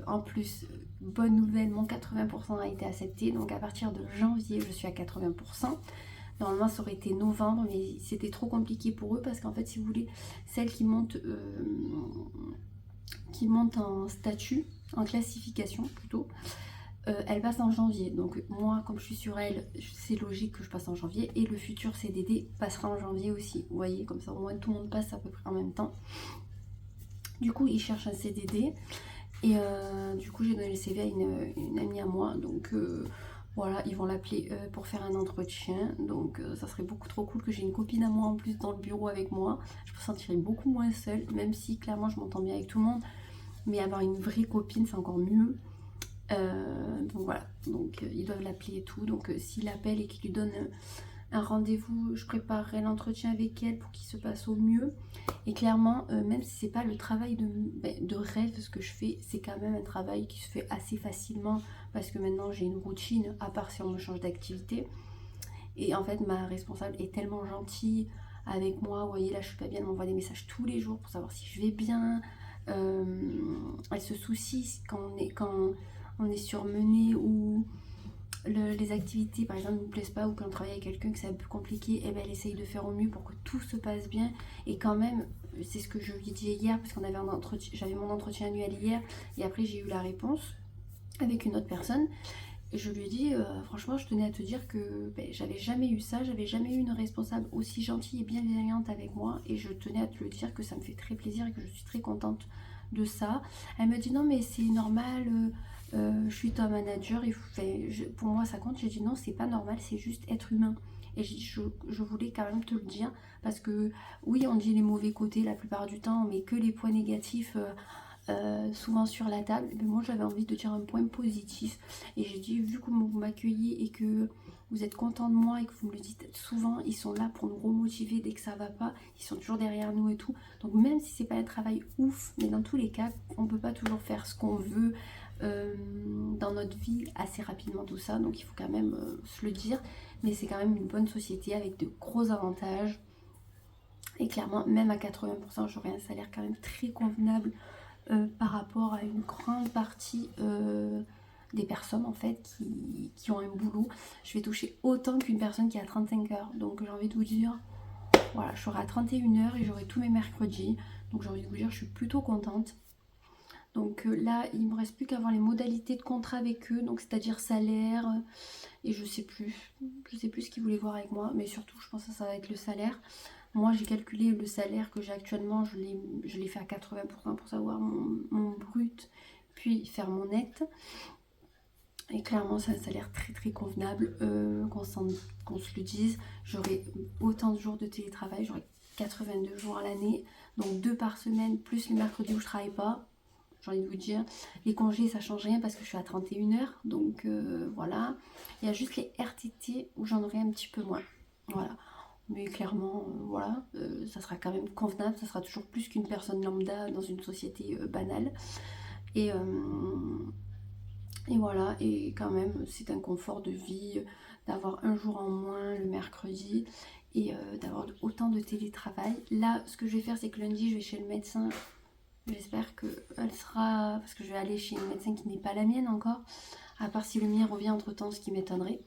en plus, bonne nouvelle, mon 80% a été accepté. Donc à partir de janvier, je suis à 80%. Normalement, ça aurait été novembre, mais c'était trop compliqué pour eux parce qu'en fait, si vous voulez, celle qui monte en statut, en classification plutôt, elle passe en janvier. Donc moi, comme je suis sur elle, c'est logique que je passe en janvier. Et le futur CDD passera en janvier aussi. Vous voyez, comme ça au moins tout le monde passe à peu près en même temps. Du coup, ils cherchent un CDD. Et du coup, j'ai donné le CV à une amie à moi. Donc voilà, ils vont l'appeler pour faire un entretien. Donc ça serait beaucoup trop cool que j'ai une copine à moi en plus dans le bureau avec moi. Je me sentirais beaucoup moins seule, même si clairement je m'entends bien avec tout le monde. Mais avoir une vraie copine, c'est encore mieux. Donc voilà, donc ils doivent l'appeler et tout. Donc s'il l'appelle et qu'il lui donne un rendez-vous, je préparerai l'entretien avec elle pour qu'il se passe au mieux. Et clairement, même si c'est pas le travail de rêve ce que je fais, c'est quand même un travail qui se fait assez facilement parce que maintenant j'ai une routine, à part si on me change d'activité. Et en fait, ma responsable est tellement gentille avec moi. Vous voyez, là, je suis pas bien, elle m'envoie des messages tous les jours pour savoir si je vais bien. Elle se soucie quand on est surmené ou les activités par exemple ne nous plaisent pas ou qu'on travaille avec quelqu'un que c'est un peu compliqué, et ben elle essaye de faire au mieux pour que tout se passe bien. Et quand même, c'est ce que je lui ai dit hier parce qu'on avait j'avais mon entretien annuel hier et après j'ai eu la réponse avec une autre personne. Et je lui ai dit, franchement, je tenais à te dire que j'avais jamais eu ça, j'avais jamais eu une responsable aussi gentille et bienveillante avec moi. Et je tenais à te le dire que ça me fait très plaisir et que je suis très contente de ça. Elle me dit, non, mais c'est normal, je suis ton manager. Pour moi, ça compte. J'ai dit, non, c'est pas normal, c'est juste être humain. Et je voulais quand même te le dire parce que, oui, on dit les mauvais côtés la plupart du temps, mais que les points négatifs. Souvent sur la table, mais moi j'avais envie de dire un point positif et j'ai dit, vu comment vous m'accueillez et que vous êtes content de moi et que vous me le dites souvent, ils sont là pour nous remotiver dès que ça va pas, ils sont toujours derrière nous et tout. Donc même si c'est pas un travail ouf, mais dans tous les cas on peut pas toujours faire ce qu'on veut dans notre vie assez rapidement, tout ça, donc il faut quand même se le dire. Mais c'est quand même une bonne société avec de gros avantages et clairement même à 80% j'aurai un salaire quand même très convenable par rapport à une grande partie des personnes en fait qui ont un boulot, je vais toucher autant qu'une personne qui a 35 heures. Donc j'ai envie de vous dire, voilà, je serai à 31 heures et j'aurai tous mes mercredis. Donc j'ai envie de vous dire, je suis plutôt contente. Donc là, il me reste plus qu'à voir les modalités de contrat avec eux, donc c'est-à-dire salaire, et je sais plus ce qu'ils voulaient voir avec moi, mais surtout je pense que ça va être le salaire. Moi j'ai calculé le salaire que j'ai actuellement, je l'ai fait à 80% pour savoir mon brut, puis faire mon net. Et clairement c'est un salaire très très convenable, qu'on se le dise. J'aurai autant de jours de télétravail, j'aurai 82 jours à l'année, donc 2 par semaine, plus les mercredis où je travaille pas. J'ai envie de vous dire, les congés ça change rien parce que je suis à 31 heures, donc voilà. Il y a juste les RTT où j'en aurai un petit peu moins, voilà. Mais clairement, voilà, ça sera quand même convenable, ça sera toujours plus qu'une personne lambda dans une société banale. Et, et voilà, et quand même c'est un confort de vie d'avoir un jour en moins le mercredi et d'avoir autant de télétravail. Là, ce que je vais faire, c'est que lundi, je vais chez le médecin. J'espère qu'elle sera... Parce que je vais aller chez une médecin qui n'est pas la mienne encore. À part si le mien revient entre temps, ce qui m'étonnerait.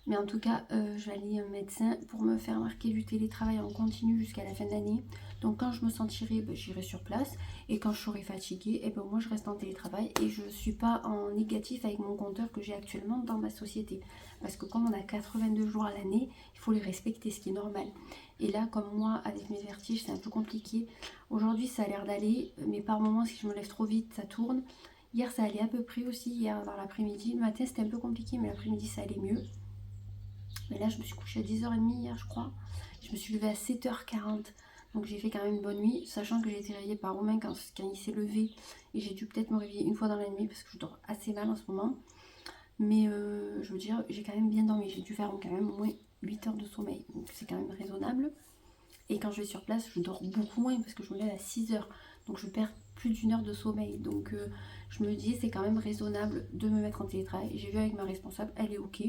Mais en tout cas, je vais aller à un médecin pour me faire marquer du télétravail en continu jusqu'à la fin de l'année. Donc quand je me sentirai, j'irai sur place. Et quand je serai fatiguée, moi je reste en télétravail. Et je ne suis pas en négatif avec mon compteur que j'ai actuellement dans ma société. Parce que comme on a 82 jours à l'année, il faut les respecter, ce qui est normal. Et là, comme moi, avec mes vertiges, c'est un peu compliqué. Aujourd'hui, ça a l'air d'aller. Mais par moments, si je me lève trop vite, ça tourne. Hier, ça allait à peu près aussi. Hier, dans l'après-midi. Le matin, c'était un peu compliqué, mais l'après-midi, ça allait mieux. Mais là, je me suis couchée à 10h30 hier, je crois. Je me suis levée à 7h40. Donc j'ai fait quand même une bonne nuit, sachant que j'ai été réveillée par Romain quand il s'est levé. Et j'ai dû peut-être me réveiller une fois dans la nuit parce que je dors assez mal en ce moment. Mais je veux dire, j'ai quand même bien dormi. J'ai dû faire quand même au moins 8 heures de sommeil. Donc c'est quand même raisonnable. Et quand je vais sur place, je dors beaucoup moins parce que je me lève à 6h. Donc je perds plus d'une heure de sommeil. Donc je me dis, c'est quand même raisonnable de me mettre en télétravail. J'ai vu avec ma responsable, elle est ok.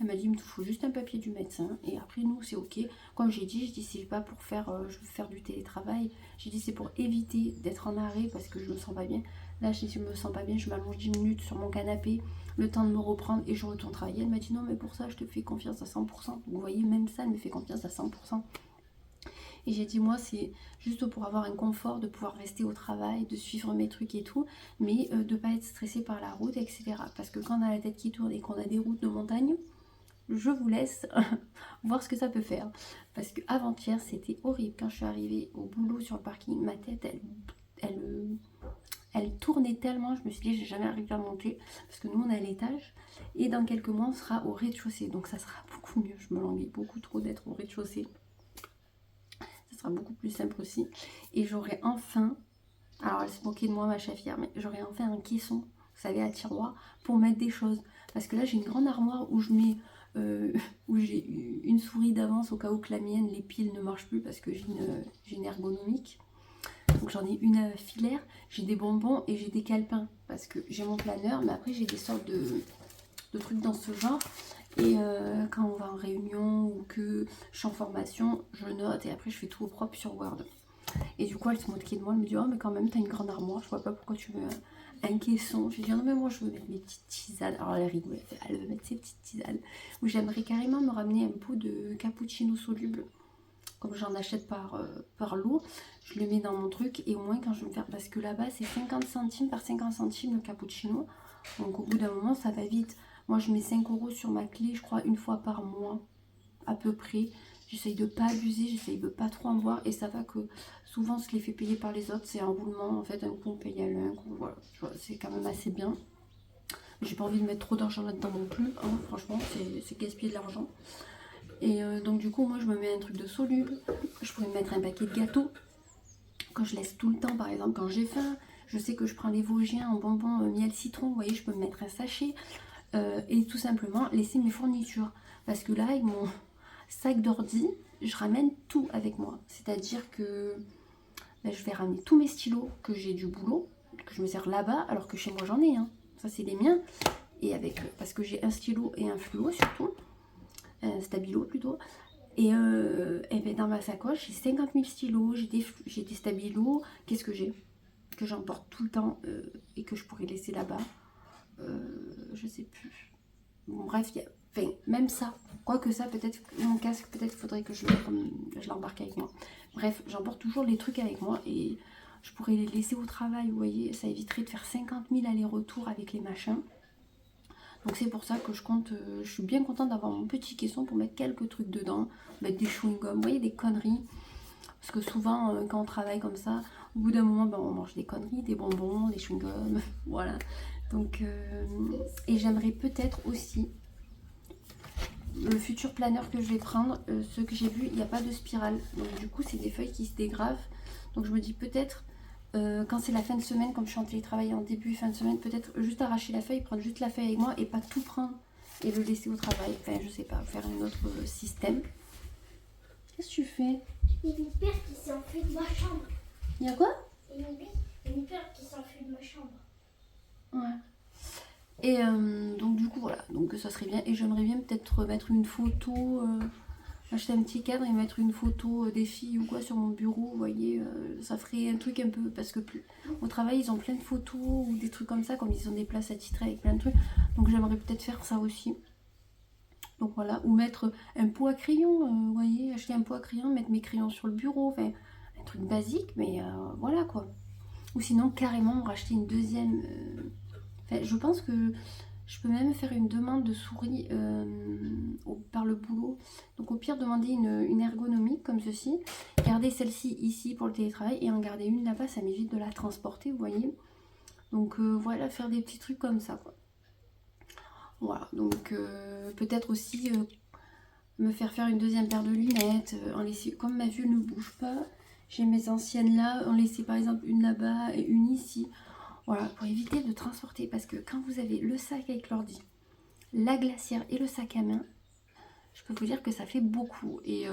Elle m'a dit, il me faut juste un papier du médecin. Et après, nous, c'est ok. Comme j'ai dit, je dis, c'est pas pour faire, je veux faire du télétravail. J'ai dit, c'est pour éviter d'être en arrêt parce que je me sens pas bien. Là, si je me sens pas bien, je m'allonge 10 minutes sur mon canapé, le temps de me reprendre et je retourne travailler. Elle m'a dit, non, mais pour ça, je te fais confiance à 100%. Donc, vous voyez, même ça, elle me fait confiance à 100%. Et j'ai dit, moi, c'est juste pour avoir un confort de pouvoir rester au travail, de suivre mes trucs et tout, mais de pas être stressé par la route, etc. Parce que quand on a la tête qui tourne et qu'on a des routes de montagne, je vous laisse voir ce que ça peut faire. Parce que avant-hier, c'était horrible. Quand je suis arrivée au boulot sur le parking, ma tête, elle tournait tellement, je me suis dit, j'ai jamais arrivé à monter. Parce que nous, on est à l'étage. Et dans quelques mois, on sera au rez-de-chaussée. Donc ça sera beaucoup mieux. Je me languis beaucoup trop d'être au rez-de-chaussée. Ça sera beaucoup plus simple aussi. Et j'aurai enfin... Alors, elle se moquait de moi, ma chef, hier. Mais j'aurai enfin un caisson, vous savez, à tiroir, pour mettre des choses. Parce que là, j'ai une grande armoire où je mets... où j'ai une souris d'avance au cas où que la mienne, les piles ne marchent plus parce que j'ai une ergonomique. Donc j'en ai une filaire, j'ai des bonbons et j'ai des calepins parce que j'ai mon planeur, mais après j'ai des sortes de trucs dans ce genre. Et quand on va en réunion ou que je suis en formation, je note et après je fais tout au propre sur Word. Et du coup elle se moquait de moi, elle me dit, oh mais quand même t'as une grande armoire, je vois pas pourquoi tu veux un caisson. J'ai dit, non mais moi je veux mettre mes petites tisanes. Alors elle rigole, elle veut mettre ses petites tisanes. Ou j'aimerais carrément me ramener un pot de cappuccino soluble. Comme j'en achète par lot, je le mets dans mon truc et au moins quand je vais me faire... Parce que là-bas c'est 50 centimes par 50 centimes le cappuccino. Donc au bout d'un moment ça va vite. Moi je mets 5 € sur ma clé, je crois une fois par mois à peu près. J'essaye de pas abuser, j'essaye de pas trop en boire et ça va que souvent ce qui les fait payer par les autres c'est un roulement en fait, un coup on paye à l'un, un coup voilà, c'est quand même assez bien. J'ai pas envie de mettre trop d'argent là-dedans non plus, hein, franchement c'est gaspiller de l'argent. Et donc du coup moi je me mets un truc de soluble, je pourrais me mettre un paquet de gâteaux quand je laisse tout le temps, par exemple quand j'ai faim. Je sais que je prends les Vosgiens en bonbons miel citron, vous voyez, je peux me mettre un sachet et tout simplement laisser mes fournitures. Parce que là avec mon sac d'ordi, je ramène tout avec moi. C'est-à-dire que je vais ramener tous mes stylos que j'ai du boulot, que je me sers là-bas, alors que chez moi j'en ai. Hein. Ça c'est les miens. Et parce que j'ai un stylo et un fluo surtout. Un stabilo plutôt. Et ben dans ma sacoche, j'ai 50 000 stylos, j'ai des stabilos. Qu'est-ce que j'ai? Que j'emporte tout le temps et que je pourrais laisser là-bas. je sais plus. Bon, bref, enfin, même ça, quoique ça, peut-être, mon casque, peut-être faudrait que je l'embarque avec moi. Bref, j'emporte toujours les trucs avec moi et je pourrais les laisser au travail, vous voyez, ça éviterait de faire 50 000 allers-retours avec les machins. Donc c'est pour ça que je compte, je suis bien contente d'avoir mon petit caisson pour mettre quelques trucs dedans, mettre des chewing-gums, vous voyez, des conneries. Parce que souvent, quand on travaille comme ça, au bout d'un moment, ben, on mange des conneries, des bonbons, des chewing-gums, voilà. Donc, et j'aimerais peut-être aussi, le futur planeur que je vais prendre, ce que j'ai vu, il n'y a pas de spirale. Donc du coup, c'est des feuilles qui se dégravent. Donc je me dis peut-être, quand c'est la fin de semaine, comme je suis en télétravail en début et fin de semaine, peut-être juste arracher la feuille, prendre juste la feuille avec moi et pas tout prendre et le laisser au travail. Enfin, je sais pas, faire un autre système. Qu'est-ce que tu fais?
Il y a une perte qui s'enfuit de ma chambre.
Il y a quoi?
Une perte qui s'enfuit de ma chambre.
Ouais. Et donc du coup voilà, donc ça serait bien. Et j'aimerais bien peut-être mettre une photo, acheter un petit cadre et mettre une photo des filles ou quoi sur mon bureau, vous voyez, ça ferait un truc un peu, parce que au travail ils ont plein de photos ou des trucs comme ça, comme ils ont des places attitrées avec plein de trucs. Donc j'aimerais peut-être faire ça aussi. Donc voilà, ou mettre un pot à crayon, vous voyez, acheter un pot à crayon, mettre mes crayons sur le bureau, enfin un truc basique, mais voilà quoi. Ou sinon carrément racheter une deuxième... Enfin, je pense que je peux même faire une demande de souris par le boulot. Donc au pire, demander une ergonomique comme ceci. Garder celle-ci ici pour le télétravail et en garder une là-bas, ça m'évite de la transporter, vous voyez. Donc voilà, faire des petits trucs comme ça, quoi. Voilà, donc peut-être aussi me faire une deuxième paire de lunettes, en laisser, comme ma vue ne bouge pas, j'ai mes anciennes là, en laisser par exemple une là-bas et une ici. Voilà, pour éviter de transporter, parce que quand vous avez le sac avec l'ordi, la glacière et le sac à main, je peux vous dire que ça fait beaucoup et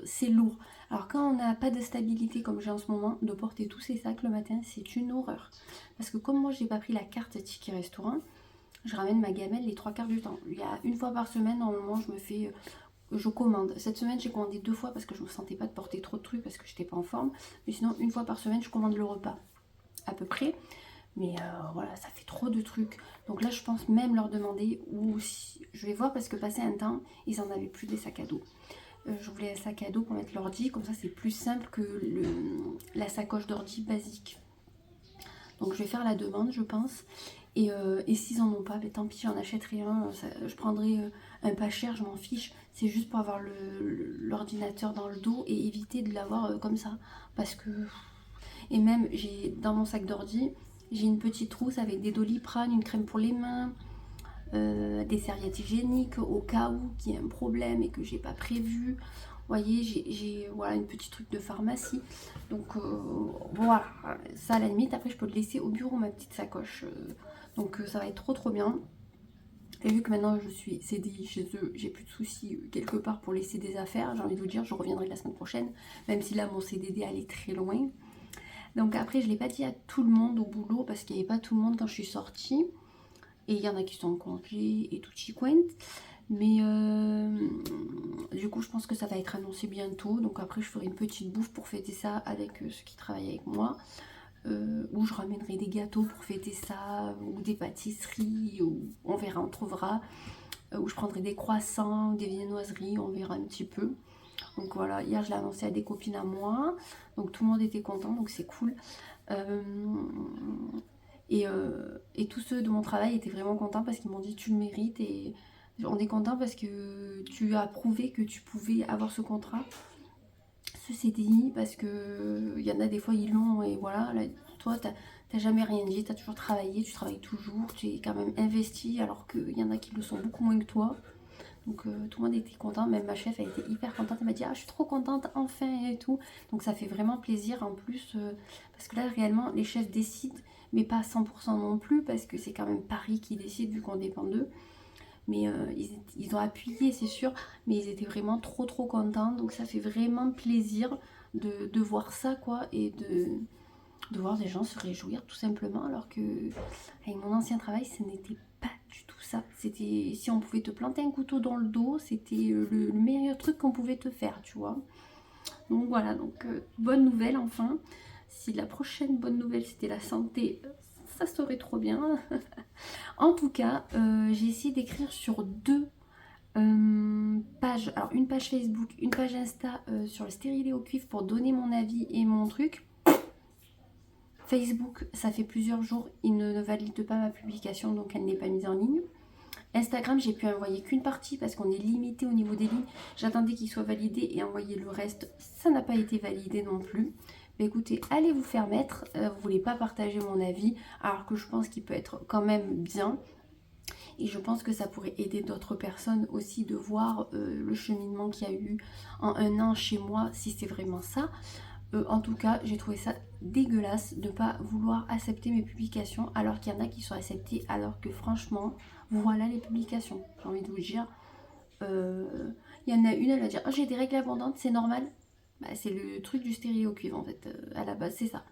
c'est lourd. Alors quand on n'a pas de stabilité comme j'ai en ce moment, de porter tous ces sacs le matin, c'est une horreur. Parce que comme moi j'ai pas pris la carte ticket restaurant, je ramène ma gamelle les 3 quarts du temps. Il y a une fois par semaine, normalement je commande. Cette semaine j'ai commandé 2 fois parce que je me sentais pas de porter trop de trucs parce que j'étais pas en forme. Mais sinon une fois par semaine je commande le repas à peu près. Mais voilà, ça fait trop de trucs. Donc là, je pense même leur demander, ou si je vais voir parce que passé un temps, ils en avaient plus des sacs à dos. Je voulais un sac à dos pour mettre l'ordi, comme ça c'est plus simple que la sacoche d'ordi basique. Donc je vais faire la demande, je pense. Et s'ils en ont pas, ben, tant pis, j'en achèterai un. Je prendrai un pas cher, je m'en fiche. C'est juste pour avoir l'ordinateur dans le dos et éviter de l'avoir comme ça. Parce que... Et même, j'ai dans mon sac d'ordi, j'ai une petite trousse avec des Doliprane, une crème pour les mains, des serviettes hygiéniques au cas où qu'il y ait un problème et que j'ai pas prévu. Vous voyez, j'ai voilà, une petite truc de pharmacie. Donc voilà, ça à la limite, après je peux le laisser au bureau, ma petite sacoche. Donc ça va être trop bien. Et vu que maintenant je suis CDI chez eux, j'ai plus de soucis quelque part pour laisser des affaires. J'ai envie de vous dire, je reviendrai la semaine prochaine, même si là mon CDD allait très loin. Donc après, je ne l'ai pas dit à tout le monde au boulot parce qu'il n'y avait pas tout le monde quand je suis sortie. Et il y en a qui sont en congé et tout chiquent. Mais du coup, je pense que ça va être annoncé bientôt. Donc après, je ferai une petite bouffe pour fêter ça avec ceux qui travaillent avec moi. Ou je ramènerai des gâteaux pour fêter ça, ou des pâtisseries, ou on verra, on trouvera. Ou je prendrai des croissants, des viennoiseries, on verra un petit peu. Donc voilà, hier je l'ai annoncé à des copines à moi, donc tout le monde était content, donc c'est cool. Et tous ceux de mon travail étaient vraiment contents parce qu'ils m'ont dit tu le mérites et on est content parce que tu as prouvé que tu pouvais avoir ce contrat, ce CDI, parce que il y en a des fois ils l'ont et voilà, là, toi t'as jamais rien dit, t'as toujours travaillé, tu travailles toujours, tu es quand même investi alors qu'il y en a qui le sont beaucoup moins que toi. Donc tout le monde était content, même ma chef a été hyper contente, elle m'a dit ah je suis trop contente enfin et tout. Donc ça fait vraiment plaisir en plus, parce que là réellement les chefs décident, mais pas à 100% non plus, parce que c'est quand même Paris qui décide vu qu'on dépend d'eux. Mais ils ont appuyé c'est sûr, mais ils étaient vraiment trop contents, donc ça fait vraiment plaisir de voir ça quoi, et de voir des gens se réjouir tout simplement, alors que avec mon ancien travail ce n'était pas du tout ça. C'était, si on pouvait te planter un couteau dans le dos, c'était le meilleur truc qu'on pouvait te faire, tu vois. Donc voilà, donc bonne nouvelle enfin. Si la prochaine bonne nouvelle c'était la santé, ça serait trop bien. En tout cas, j'ai essayé d'écrire sur 2 pages. Alors une page Facebook, une page Insta sur le stérilet au cuivre pour donner mon avis et mon truc. Facebook, ça fait plusieurs jours, il ne valide pas ma publication, donc elle n'est pas mise en ligne. Instagram, j'ai pu envoyer qu'une partie parce qu'on est limité au niveau des lignes. J'attendais qu'il soit validé et envoyer le reste. Ça n'a pas été validé non plus. Mais écoutez, allez vous faire mettre. Vous voulez pas partager mon avis alors que je pense qu'il peut être quand même bien. Et je pense que ça pourrait aider d'autres personnes aussi de voir le cheminement qu'il y a eu en 1 an chez moi, si c'est vraiment ça. En tout cas, j'ai trouvé ça dégueulasse de ne pas vouloir accepter mes publications alors qu'il y en a qui sont acceptées, alors que franchement, voilà les publications. J'ai envie de vous dire, il y en a une, elle va dire oh, j'ai des règles abondantes, c'est normal. Bah, c'est le truc du stéréo au cuivre en fait, à la base, c'est ça.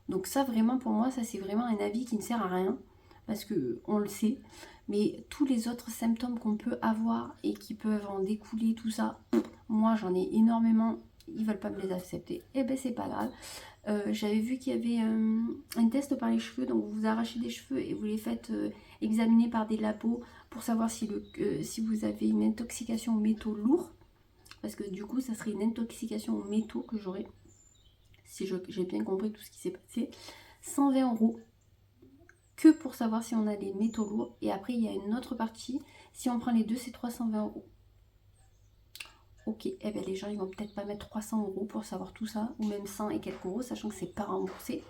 Donc ça vraiment pour moi, ça c'est vraiment un avis qui ne sert à rien parce que on le sait. Mais tous les autres symptômes qu'on peut avoir et qui peuvent en découler, tout ça, moi j'en ai énormément. Ils veulent pas me les accepter. Et ben c'est pas grave. J'avais vu qu'il y avait un test par les cheveux, donc vous arrachez des cheveux et vous les faites examiner par des labos pour savoir si vous avez une intoxication aux métaux lourds, parce que du coup ça serait une intoxication aux métaux que j'aurais, si j'ai bien compris tout ce qui s'est passé. 120 € que pour savoir si on a des métaux lourds, et après il y a une autre partie, si on prend les deux c'est 320 €. Ok, eh bien les gens ils vont peut-être pas mettre 300 € pour savoir tout ça, ou même 100 et quelques euros, sachant que c'est pas remboursé.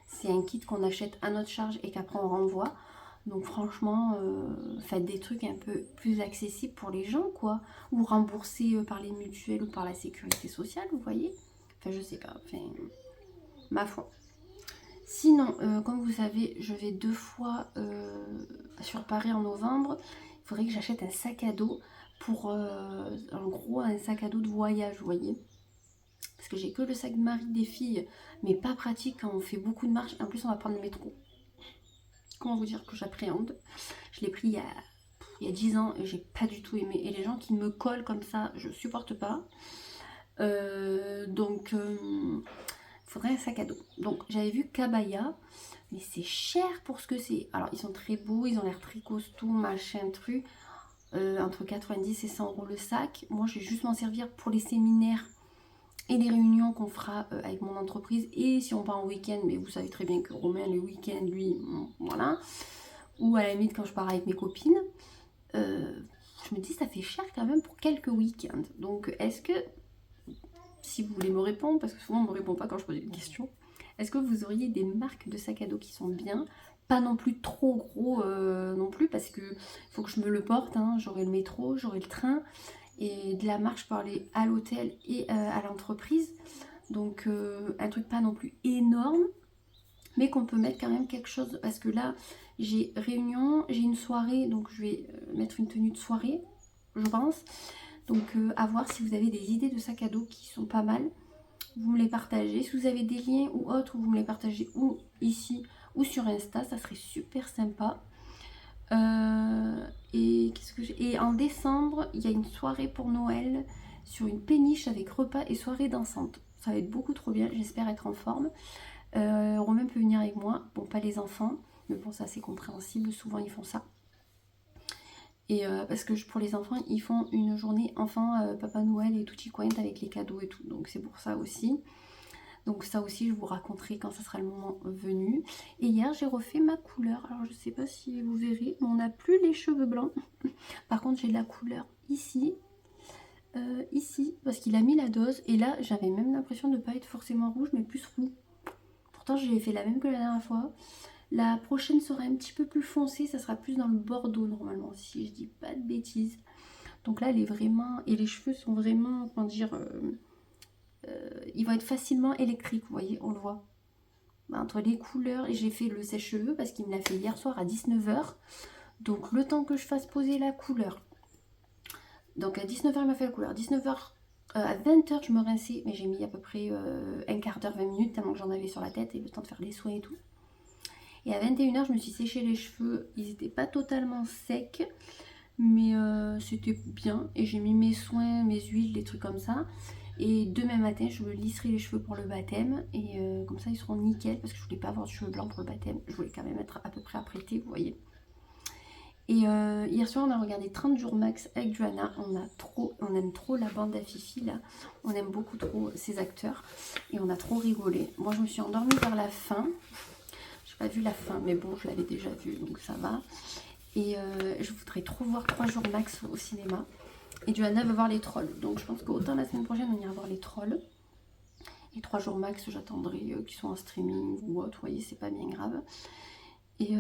C'est un kit qu'on achète à notre charge et qu'après on renvoie. Donc franchement, faites des trucs un peu plus accessibles pour les gens, quoi. Ou remboursés par les mutuelles ou par la sécurité sociale, vous voyez. Enfin, je sais pas, enfin, ma foi. Sinon, comme vous savez, je vais 2 fois sur Paris en novembre. Il faudrait que j'achète un sac à dos pour, en gros, un sac à dos de voyage, vous voyez. Parce que j'ai que le sac de Marie des filles, mais pas pratique quand on fait beaucoup de marches. En plus, on va prendre le métro. Comment vous dire que j'appréhende. Je l'ai pris il y a 10 ans et j'ai pas du tout aimé. Et les gens qui me collent comme ça, je supporte pas. Donc, il faudrait un sac à dos. Donc, j'avais vu Kabaya, mais c'est cher pour ce que c'est. Alors, ils sont très beaux, ils ont l'air très costauds, machin, truc. Entre 90 et 100 € le sac. Moi, je vais juste m'en servir pour les séminaires et les réunions qu'on fera avec mon entreprise. Et si on part en week-end, mais vous savez très bien que Romain, le week-end, lui, voilà. Ou à la limite, quand je pars avec mes copines. Je me dis, ça fait cher quand même pour quelques week-ends. Donc, est-ce que, si vous voulez me répondre, parce que souvent on ne me répond pas quand je pose une question, est-ce que vous auriez des marques de sacs à dos qui sont bien, pas non plus trop gros non plus, parce que faut que je me le porte, hein. J'aurai le métro, j'aurai le train, et de la marche pour aller à l'hôtel et à l'entreprise. Donc un truc pas non plus énorme, mais qu'on peut mettre quand même quelque chose, parce que là j'ai réunion, j'ai une soirée, donc je vais mettre une tenue de soirée, je pense. Donc à voir si vous avez des idées de sacs à dos qui sont pas mal. Vous me les partagez. Si vous avez des liens ou autres, vous me les partagez ou ici ou sur Insta, ça serait super sympa. Et qu'est-ce que j'ai... Et en décembre, il y a une soirée pour Noël sur une péniche avec repas et soirée dansante. Ça va être beaucoup trop bien, j'espère être en forme. Romain peut venir avec moi. Bon, pas les enfants, mais bon, ça c'est compréhensible, souvent ils font ça. Et parce que pour les enfants, ils font une journée enfant, Papa Noël et Tutti Quanti avec les cadeaux et tout. Donc c'est pour ça aussi. Donc ça aussi, je vous raconterai quand ça sera le moment venu. Et hier, j'ai refait ma couleur. Alors je sais pas si vous verrez, mais on n'a plus les cheveux blancs. Par contre, j'ai de la couleur ici. Ici, parce qu'il a mis la dose. Et là, j'avais même l'impression de ne pas être forcément rouge, mais plus roux. Pourtant, j'ai fait la même que la dernière fois. La prochaine sera un petit peu plus foncée, ça sera plus dans le bordeaux normalement, si je dis pas de bêtises. Donc là, elle est vraiment... Et les cheveux sont vraiment, comment dire... ils vont être facilement électriques, vous voyez, on le voit. Entre les couleurs, et j'ai fait le sèche-cheveux parce qu'il me l'a fait hier soir à 19 h. Donc le temps que je fasse poser la couleur. Donc à 19 h, il m'a fait la couleur. 19 h, à 20 h, je me rinçais, mais j'ai mis à peu près un quart d'heure, 20 minutes, tellement que j'en avais sur la tête et le temps de faire les soins et tout. Et à 21 h, je me suis séché les cheveux. Ils n'étaient pas totalement secs, mais c'était bien. Et j'ai mis mes soins, mes huiles, des trucs comme ça. Et demain matin, je me lisserai les cheveux pour le baptême. Et comme ça, ils seront nickel. Parce que je voulais pas avoir de cheveux blancs pour le baptême. Je voulais quand même être à peu près apprêtée, vous voyez. Et hier soir, on a regardé 30 jours max avec Johanna. On aime trop la bande à Fifi, là. On aime beaucoup trop ces acteurs. Et on a trop rigolé. Moi, je me suis endormie vers la fin. J'ai pas vu la fin, mais bon, je l'avais déjà vue, donc ça va. Et je voudrais trop voir 3 jours max au cinéma. Et Johanna veut voir les trolls. Donc je pense qu'autant la semaine prochaine, on ira voir les trolls. Et 3 jours max, j'attendrai qu'ils soient en streaming ou autre. Vous voyez, c'est pas bien grave. Et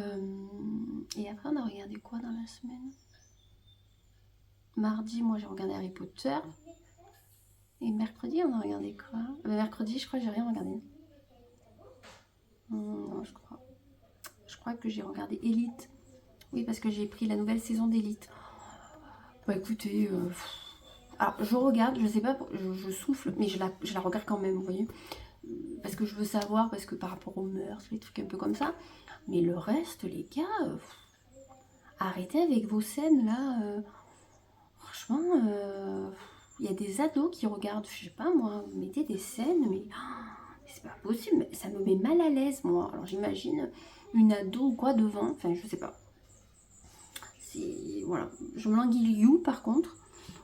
après, on a regardé quoi dans la semaine? Mardi, moi, j'ai regardé Harry Potter. Et mercredi, on a regardé quoi? Mercredi, je crois que j'ai rien regardé. Non, je crois. Je crois que j'ai regardé Elite. Oui, parce que j'ai pris la nouvelle saison d'Elite. Bah écoutez, alors je regarde, je sais pas, je souffle, mais je la regarde quand même, vous voyez. Parce que je veux savoir, parce que par rapport aux mœurs, les trucs un peu comme ça. Mais le reste, les gars, arrêtez avec vos scènes là. Franchement, il y a des ados qui regardent, je sais pas moi, mettez des scènes, mais c'est pas possible, ça me met mal à l'aise moi. Alors j'imagine une ado ou quoi devant, enfin je sais pas. Voilà, je me languis You par contre.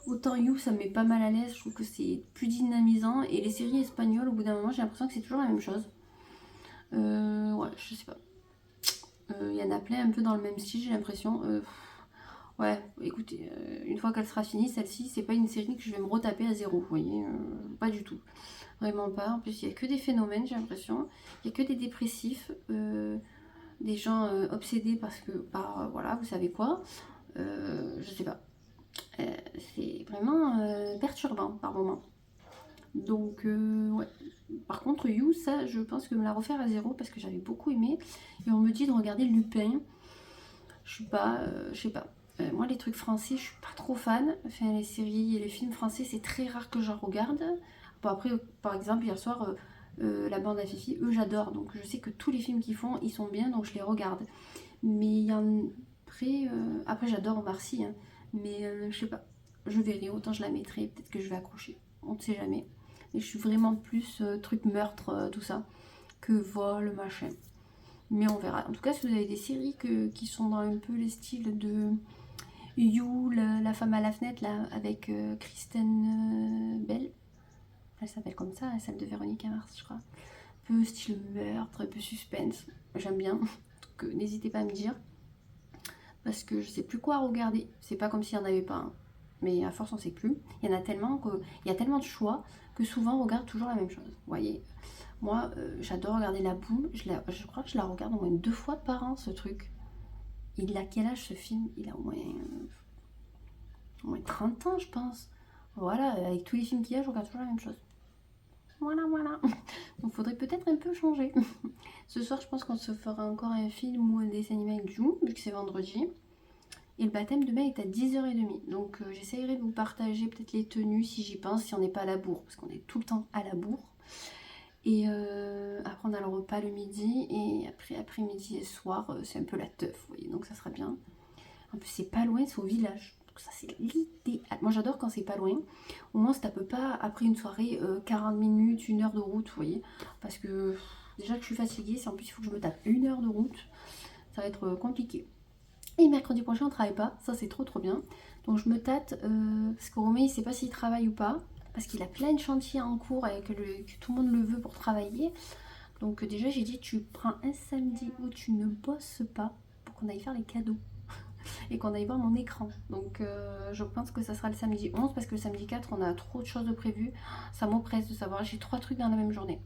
Autant You ça me met pas mal à l'aise, je trouve que c'est plus dynamisant. Et les séries espagnoles, au bout d'un moment, j'ai l'impression que c'est toujours la même chose. Ouais, je sais pas. Il y en a plein un peu dans le même style, j'ai l'impression. Ouais, écoutez, une fois qu'elle sera finie, celle-ci, c'est pas une série que je vais me retaper à zéro, vous voyez, pas du tout. Vraiment pas. En plus, il y a que des phénomènes, j'ai l'impression. Il y a que des dépressifs, des gens obsédés parce que, par, voilà, vous savez quoi. Je sais pas. C'est vraiment perturbant par moment. Donc, ouais. Par contre, You, ça, je pense que me la refaire à zéro parce que j'avais beaucoup aimé. Et on me dit de regarder Lupin. Je sais pas. Moi, les trucs français, je suis pas trop fan. Enfin, les séries et les films français, c'est très rare que j'en regarde. Bon, après, par exemple, hier soir, la bande à Fifi, eux, j'adore. Donc, je sais que tous les films qu'ils font, ils sont bien, donc je les regarde. Mais il y en après, j'adore Omar Sy, hein, mais je sais pas. Je verrai, autant je la mettrai, peut-être que je vais accrocher. On ne sait jamais. Mais je suis vraiment plus truc meurtre, tout ça, que vol, machin. Mais on verra. En tout cas, si vous avez des séries qui sont dans un peu les styles de You, la femme à la fenêtre, là, avec Kristen Bell. Elle s'appelle comme ça, celle de Véronique Mars, je crois. Un peu style meurtre, un peu suspense. J'aime bien. Donc n'hésitez pas à me dire. Parce que je sais plus quoi regarder. C'est pas comme s'il n'y en avait pas un. Mais à force, on sait plus. Il y en a tellement il y a tellement de choix que souvent on regarde toujours la même chose. Vous voyez, moi, j'adore regarder La Boum. Je crois que je la regarde au moins 2 fois par an, ce truc. Il a quel âge ce film? Il a au moins 30 ans, je pense. Voilà, avec tous les films qu'il y a, je regarde toujours la même chose. Voilà, voilà. Donc faudrait peut-être un peu changer. Ce soir, je pense qu'on se fera encore un film ou un dessin animé avec Jou, vu que c'est vendredi. Et le baptême demain est à 10h30. Donc j'essayerai de vous partager peut-être les tenues si j'y pense, si on n'est pas à la bourre. Parce qu'on est tout le temps à la bourre. Et après on a le repas le midi. Et après-midi et soir, c'est un peu la teuf, vous voyez. Donc ça sera bien. En plus c'est pas loin, c'est au village. Donc ça c'est l'idéal. Moi j'adore quand c'est pas loin. Au moins on se tape pas après une soirée 40 minutes, 1 heure de route, vous voyez. Parce que déjà que je suis fatiguée, si en plus il faut que je me tape 1 heure de route, ça va être compliqué. Et mercredi prochain on travaille pas, ça c'est trop bien. Donc je me tâte, parce que Romain il sait pas s'il travaille ou pas, parce qu'il a plein de chantiers en cours et que tout le monde le veut pour travailler. Donc déjà j'ai dit tu prends un samedi où tu ne bosses pas pour qu'on aille faire les cadeaux et qu'on aille voir mon écran. Donc je pense que ça sera le samedi 11 parce que le samedi 4 on a trop de choses de prévues. Ça m'oppresse de savoir, j'ai 3 trucs dans la même journée.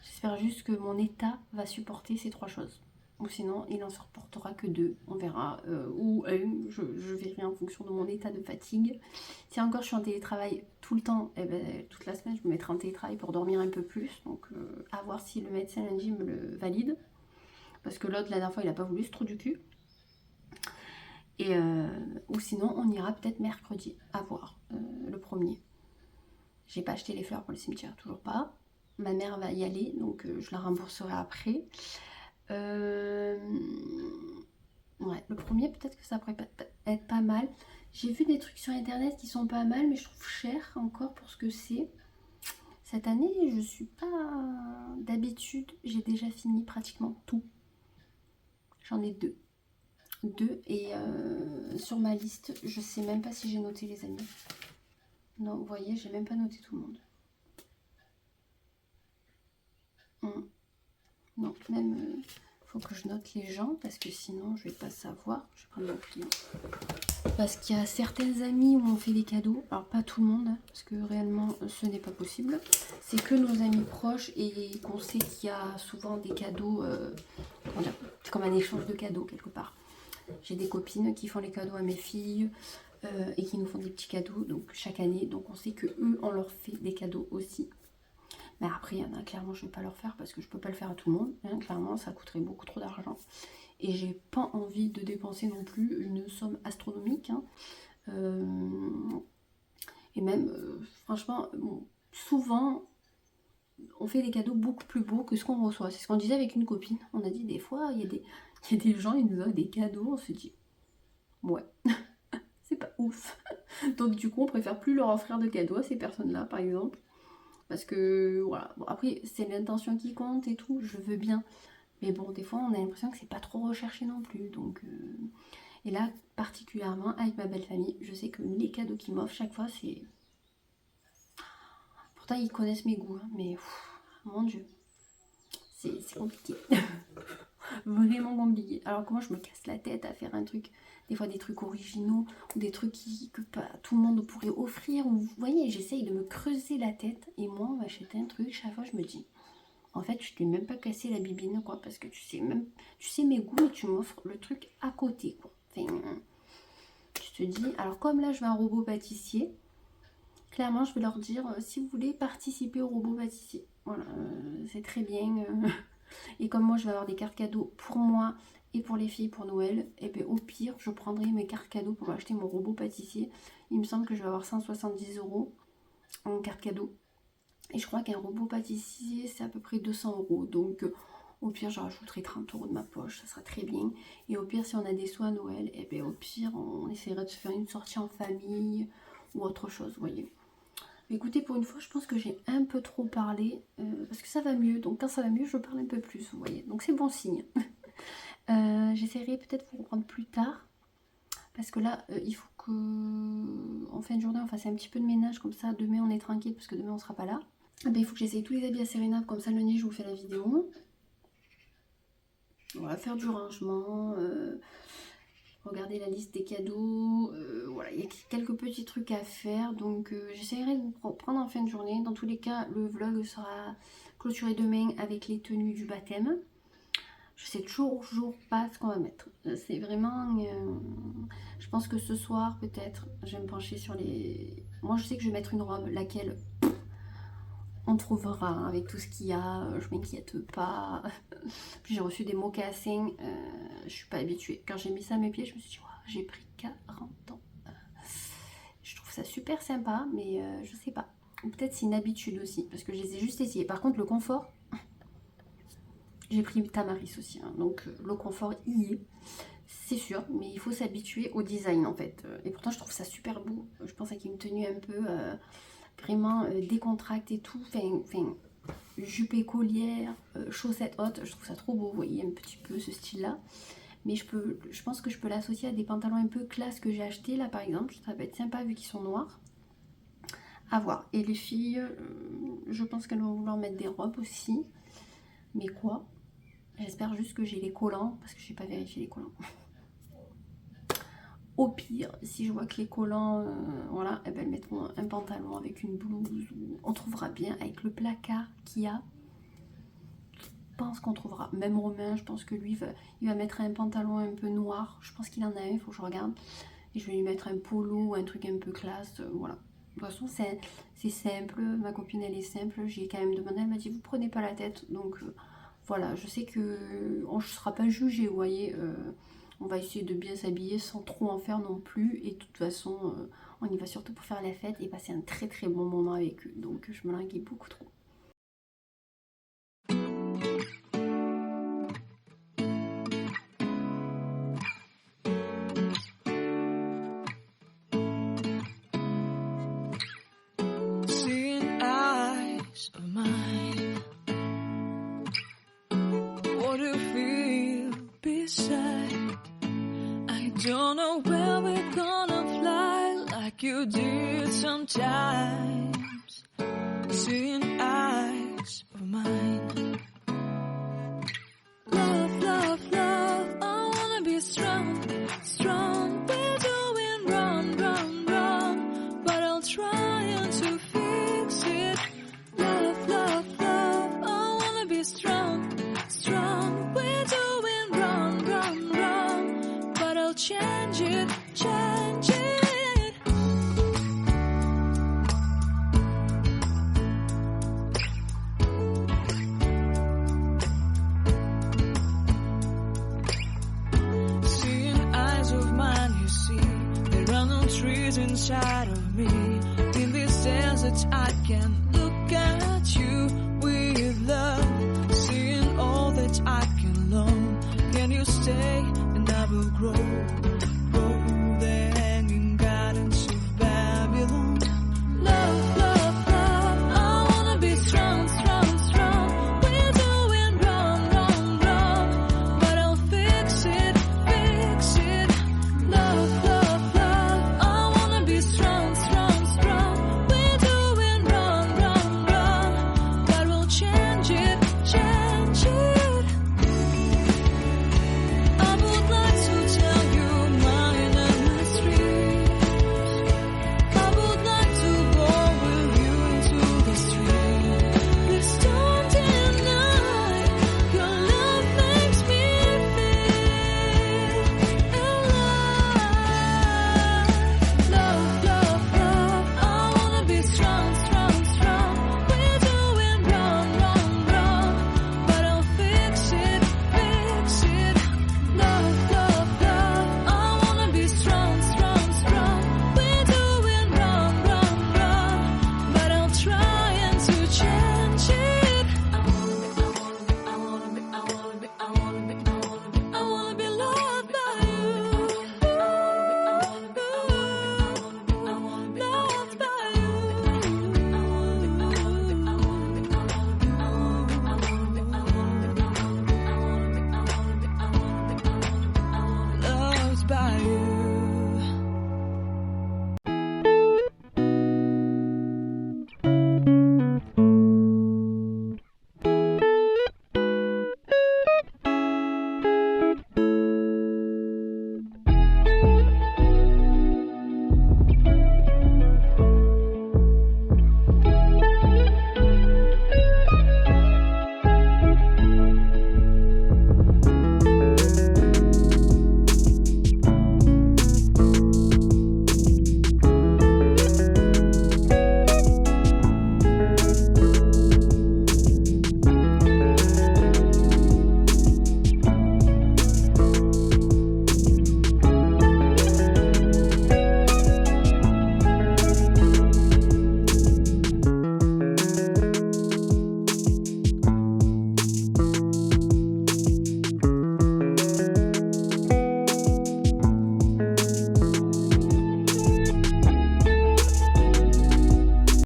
J'espère juste que mon état va supporter ces 3 choses. Ou sinon, il n'en supportera que 2, on verra. Ou je verrai en fonction de mon état de fatigue. Si encore je suis en télétravail tout le temps, eh ben, toute la semaine, je me mettrai en télétravail pour dormir un peu plus. Donc, à voir si le médecin lundi me le valide. Parce que l'autre, la dernière fois, il n'a pas voulu, c'est trop du cul. Et, ou sinon, on ira peut-être mercredi, à voir, le premier. J'ai pas acheté les fleurs pour le cimetière, toujours pas. Ma mère va y aller, donc je la rembourserai après. Ouais, le premier, peut-être que ça pourrait être pas mal. J'ai vu des trucs sur internet qui sont pas mal, mais je trouve cher encore pour ce que c'est. Cette année, je suis pas... D'habitude, j'ai déjà fini pratiquement tout. J'en ai deux. Et sur ma liste, je sais même pas si j'ai noté les amis. Non, vous voyez, j'ai même pas noté tout le monde. Non, même... faut que je note les gens parce que sinon je vais pas savoir. Je vais prendre mon client. Parce qu'il y a certains amis où on fait des cadeaux. Alors pas tout le monde, hein, parce que réellement ce n'est pas possible. C'est que nos amis proches et qu'on sait qu'il y a souvent des cadeaux. C'est comme un échange de cadeaux quelque part. J'ai des copines qui font les cadeaux à mes filles et qui nous font des petits cadeaux donc chaque année. Donc on sait que eux on leur fait des cadeaux aussi. Mais après, il y en a clairement, je ne vais pas leur faire parce que je ne peux pas le faire à tout le monde. Hein, clairement, ça coûterait beaucoup trop d'argent. Et j'ai pas envie de dépenser non plus une somme astronomique. Hein. Et même, franchement, bon, souvent, on fait des cadeaux beaucoup plus beaux que ce qu'on reçoit. C'est ce qu'on disait avec une copine. On a dit des fois, il y a des gens, ils nous donnent des cadeaux. On se dit, ouais, c'est pas ouf. Donc du coup, on préfère plus leur offrir de cadeaux à ces personnes-là, par exemple. Parce que, voilà, bon, après, c'est l'intention qui compte et tout, je veux bien. Mais bon, des fois, on a l'impression que c'est pas trop recherché non plus. Donc, et là, particulièrement, avec ma belle famille, je sais que les cadeaux qu'ils m'offrent chaque fois, c'est... Pourtant, ils connaissent mes goûts, hein, mais mon Dieu, c'est compliqué. Vraiment compliqué. Alors que moi, je me casse la tête à faire un truc, des fois des trucs originaux, ou des trucs que pas tout le monde pourrait offrir. Ou, vous voyez, j'essaye de me creuser la tête, et moi, on m'achète un truc, chaque fois, je me dis... En fait, je t'ai même pas cassé la bibine, quoi, parce que tu sais mes goûts, mais tu m'offres le truc à côté, quoi. Enfin, tu te dis, alors comme là, je veux un robot pâtissier, clairement, je vais leur dire, si vous voulez participer au robot pâtissier, voilà, c'est très bien. Et comme moi, je vais avoir des cartes cadeaux pour moi et pour les filles pour Noël, et bien au pire, je prendrai mes cartes cadeaux pour acheter mon robot pâtissier. Il me semble que je vais avoir 170 € en carte cadeau. Et je crois qu'un robot pâtissier, c'est à peu près 200 €. Donc, au pire, je rajouterai 30 € de ma poche. Ça sera très bien. Et au pire, si on a des sous à Noël, et bien au pire, on essaiera de se faire une sortie en famille ou autre chose, vous voyez. Mais écoutez, pour une fois, je pense que j'ai un peu trop parlé. Parce que ça va mieux. Donc, quand ça va mieux, je parle un peu plus, vous voyez. Donc, c'est bon signe. J'essaierai peut-être de vous reprendre plus tard. Parce que là, il faut que en fin de journée, on fasse un petit peu de ménage. Comme ça, demain, on est tranquille parce que demain, on sera pas là. Ah ben, il faut que j'essaye tous les habits à Serena, comme ça lundi je vous fais la vidéo. On va faire du rangement, regarder la liste des cadeaux, voilà, il y a quelques petits trucs à faire, donc j'essaierai de vous prendre en fin de journée. Dans tous les cas, le vlog sera clôturé demain avec les tenues du baptême. Je sais toujours pas ce qu'on va mettre. C'est vraiment... je pense que ce soir, peut-être, je vais me pencher sur les... Moi, je sais que je vais mettre une robe, laquelle... On trouvera hein, avec tout ce qu'il y a, je m'inquiète pas. Puis j'ai reçu des mocassins, je suis pas habituée. Quand j'ai mis ça à mes pieds, je me suis dit, wow, j'ai pris 40 ans. Je trouve ça super sympa, mais je sais pas. Peut-être c'est une habitude aussi, parce que je les ai juste essayés. Par contre, le confort, j'ai pris Tamaris aussi, hein, donc le confort y est, c'est sûr, mais il faut s'habituer au design en fait. Et pourtant, je trouve ça super beau. Je pense avec une tenue un peu... vraiment décontracté et tout, enfin jupe écolière, chaussettes hautes, je trouve ça trop beau, vous voyez un petit peu ce style là, mais je pense que je peux l'associer à des pantalons un peu classe que j'ai acheté là par exemple, ça va être sympa vu qu'ils sont noirs, à voir. Et les filles, je pense qu'elles vont vouloir mettre des robes aussi, mais quoi, j'espère juste que j'ai les collants, parce que j'ai pas vérifié les collants. Au pire, si je vois que les collants, voilà, eh ben, elles mettront un pantalon avec une blouse. On trouvera bien avec le placard qu'il y a. Je pense qu'on trouvera. Même Romain, je pense que lui, il va mettre un pantalon un peu noir. Je pense qu'il en a un, il faut que je regarde. Et je vais lui mettre un polo ou un truc un peu classe. Voilà. De toute façon, c'est simple. Ma copine, elle est simple. J'ai quand même demandé, elle m'a dit, vous prenez pas la tête. Donc, voilà, je sais qu'on ne sera pas jugé, vous voyez. On va essayer de bien s'habiller sans trop en faire non plus. Et de toute façon, on y va surtout pour faire la fête et passer un très très bon moment avec eux. Donc je me languis beaucoup trop.
you did sometimes, seeing eyes of mine. Love, love, love, I wanna be strong, strong. We're doing wrong, wrong, wrong, but I'll try to fix it. Love, love, love, I wanna be strong, strong. We're doing wrong, wrong, wrong, but I'll change it, change it. Trees inside of me. In this desert I can look at you with love, seeing all that I can learn. Can you stay and I will grow?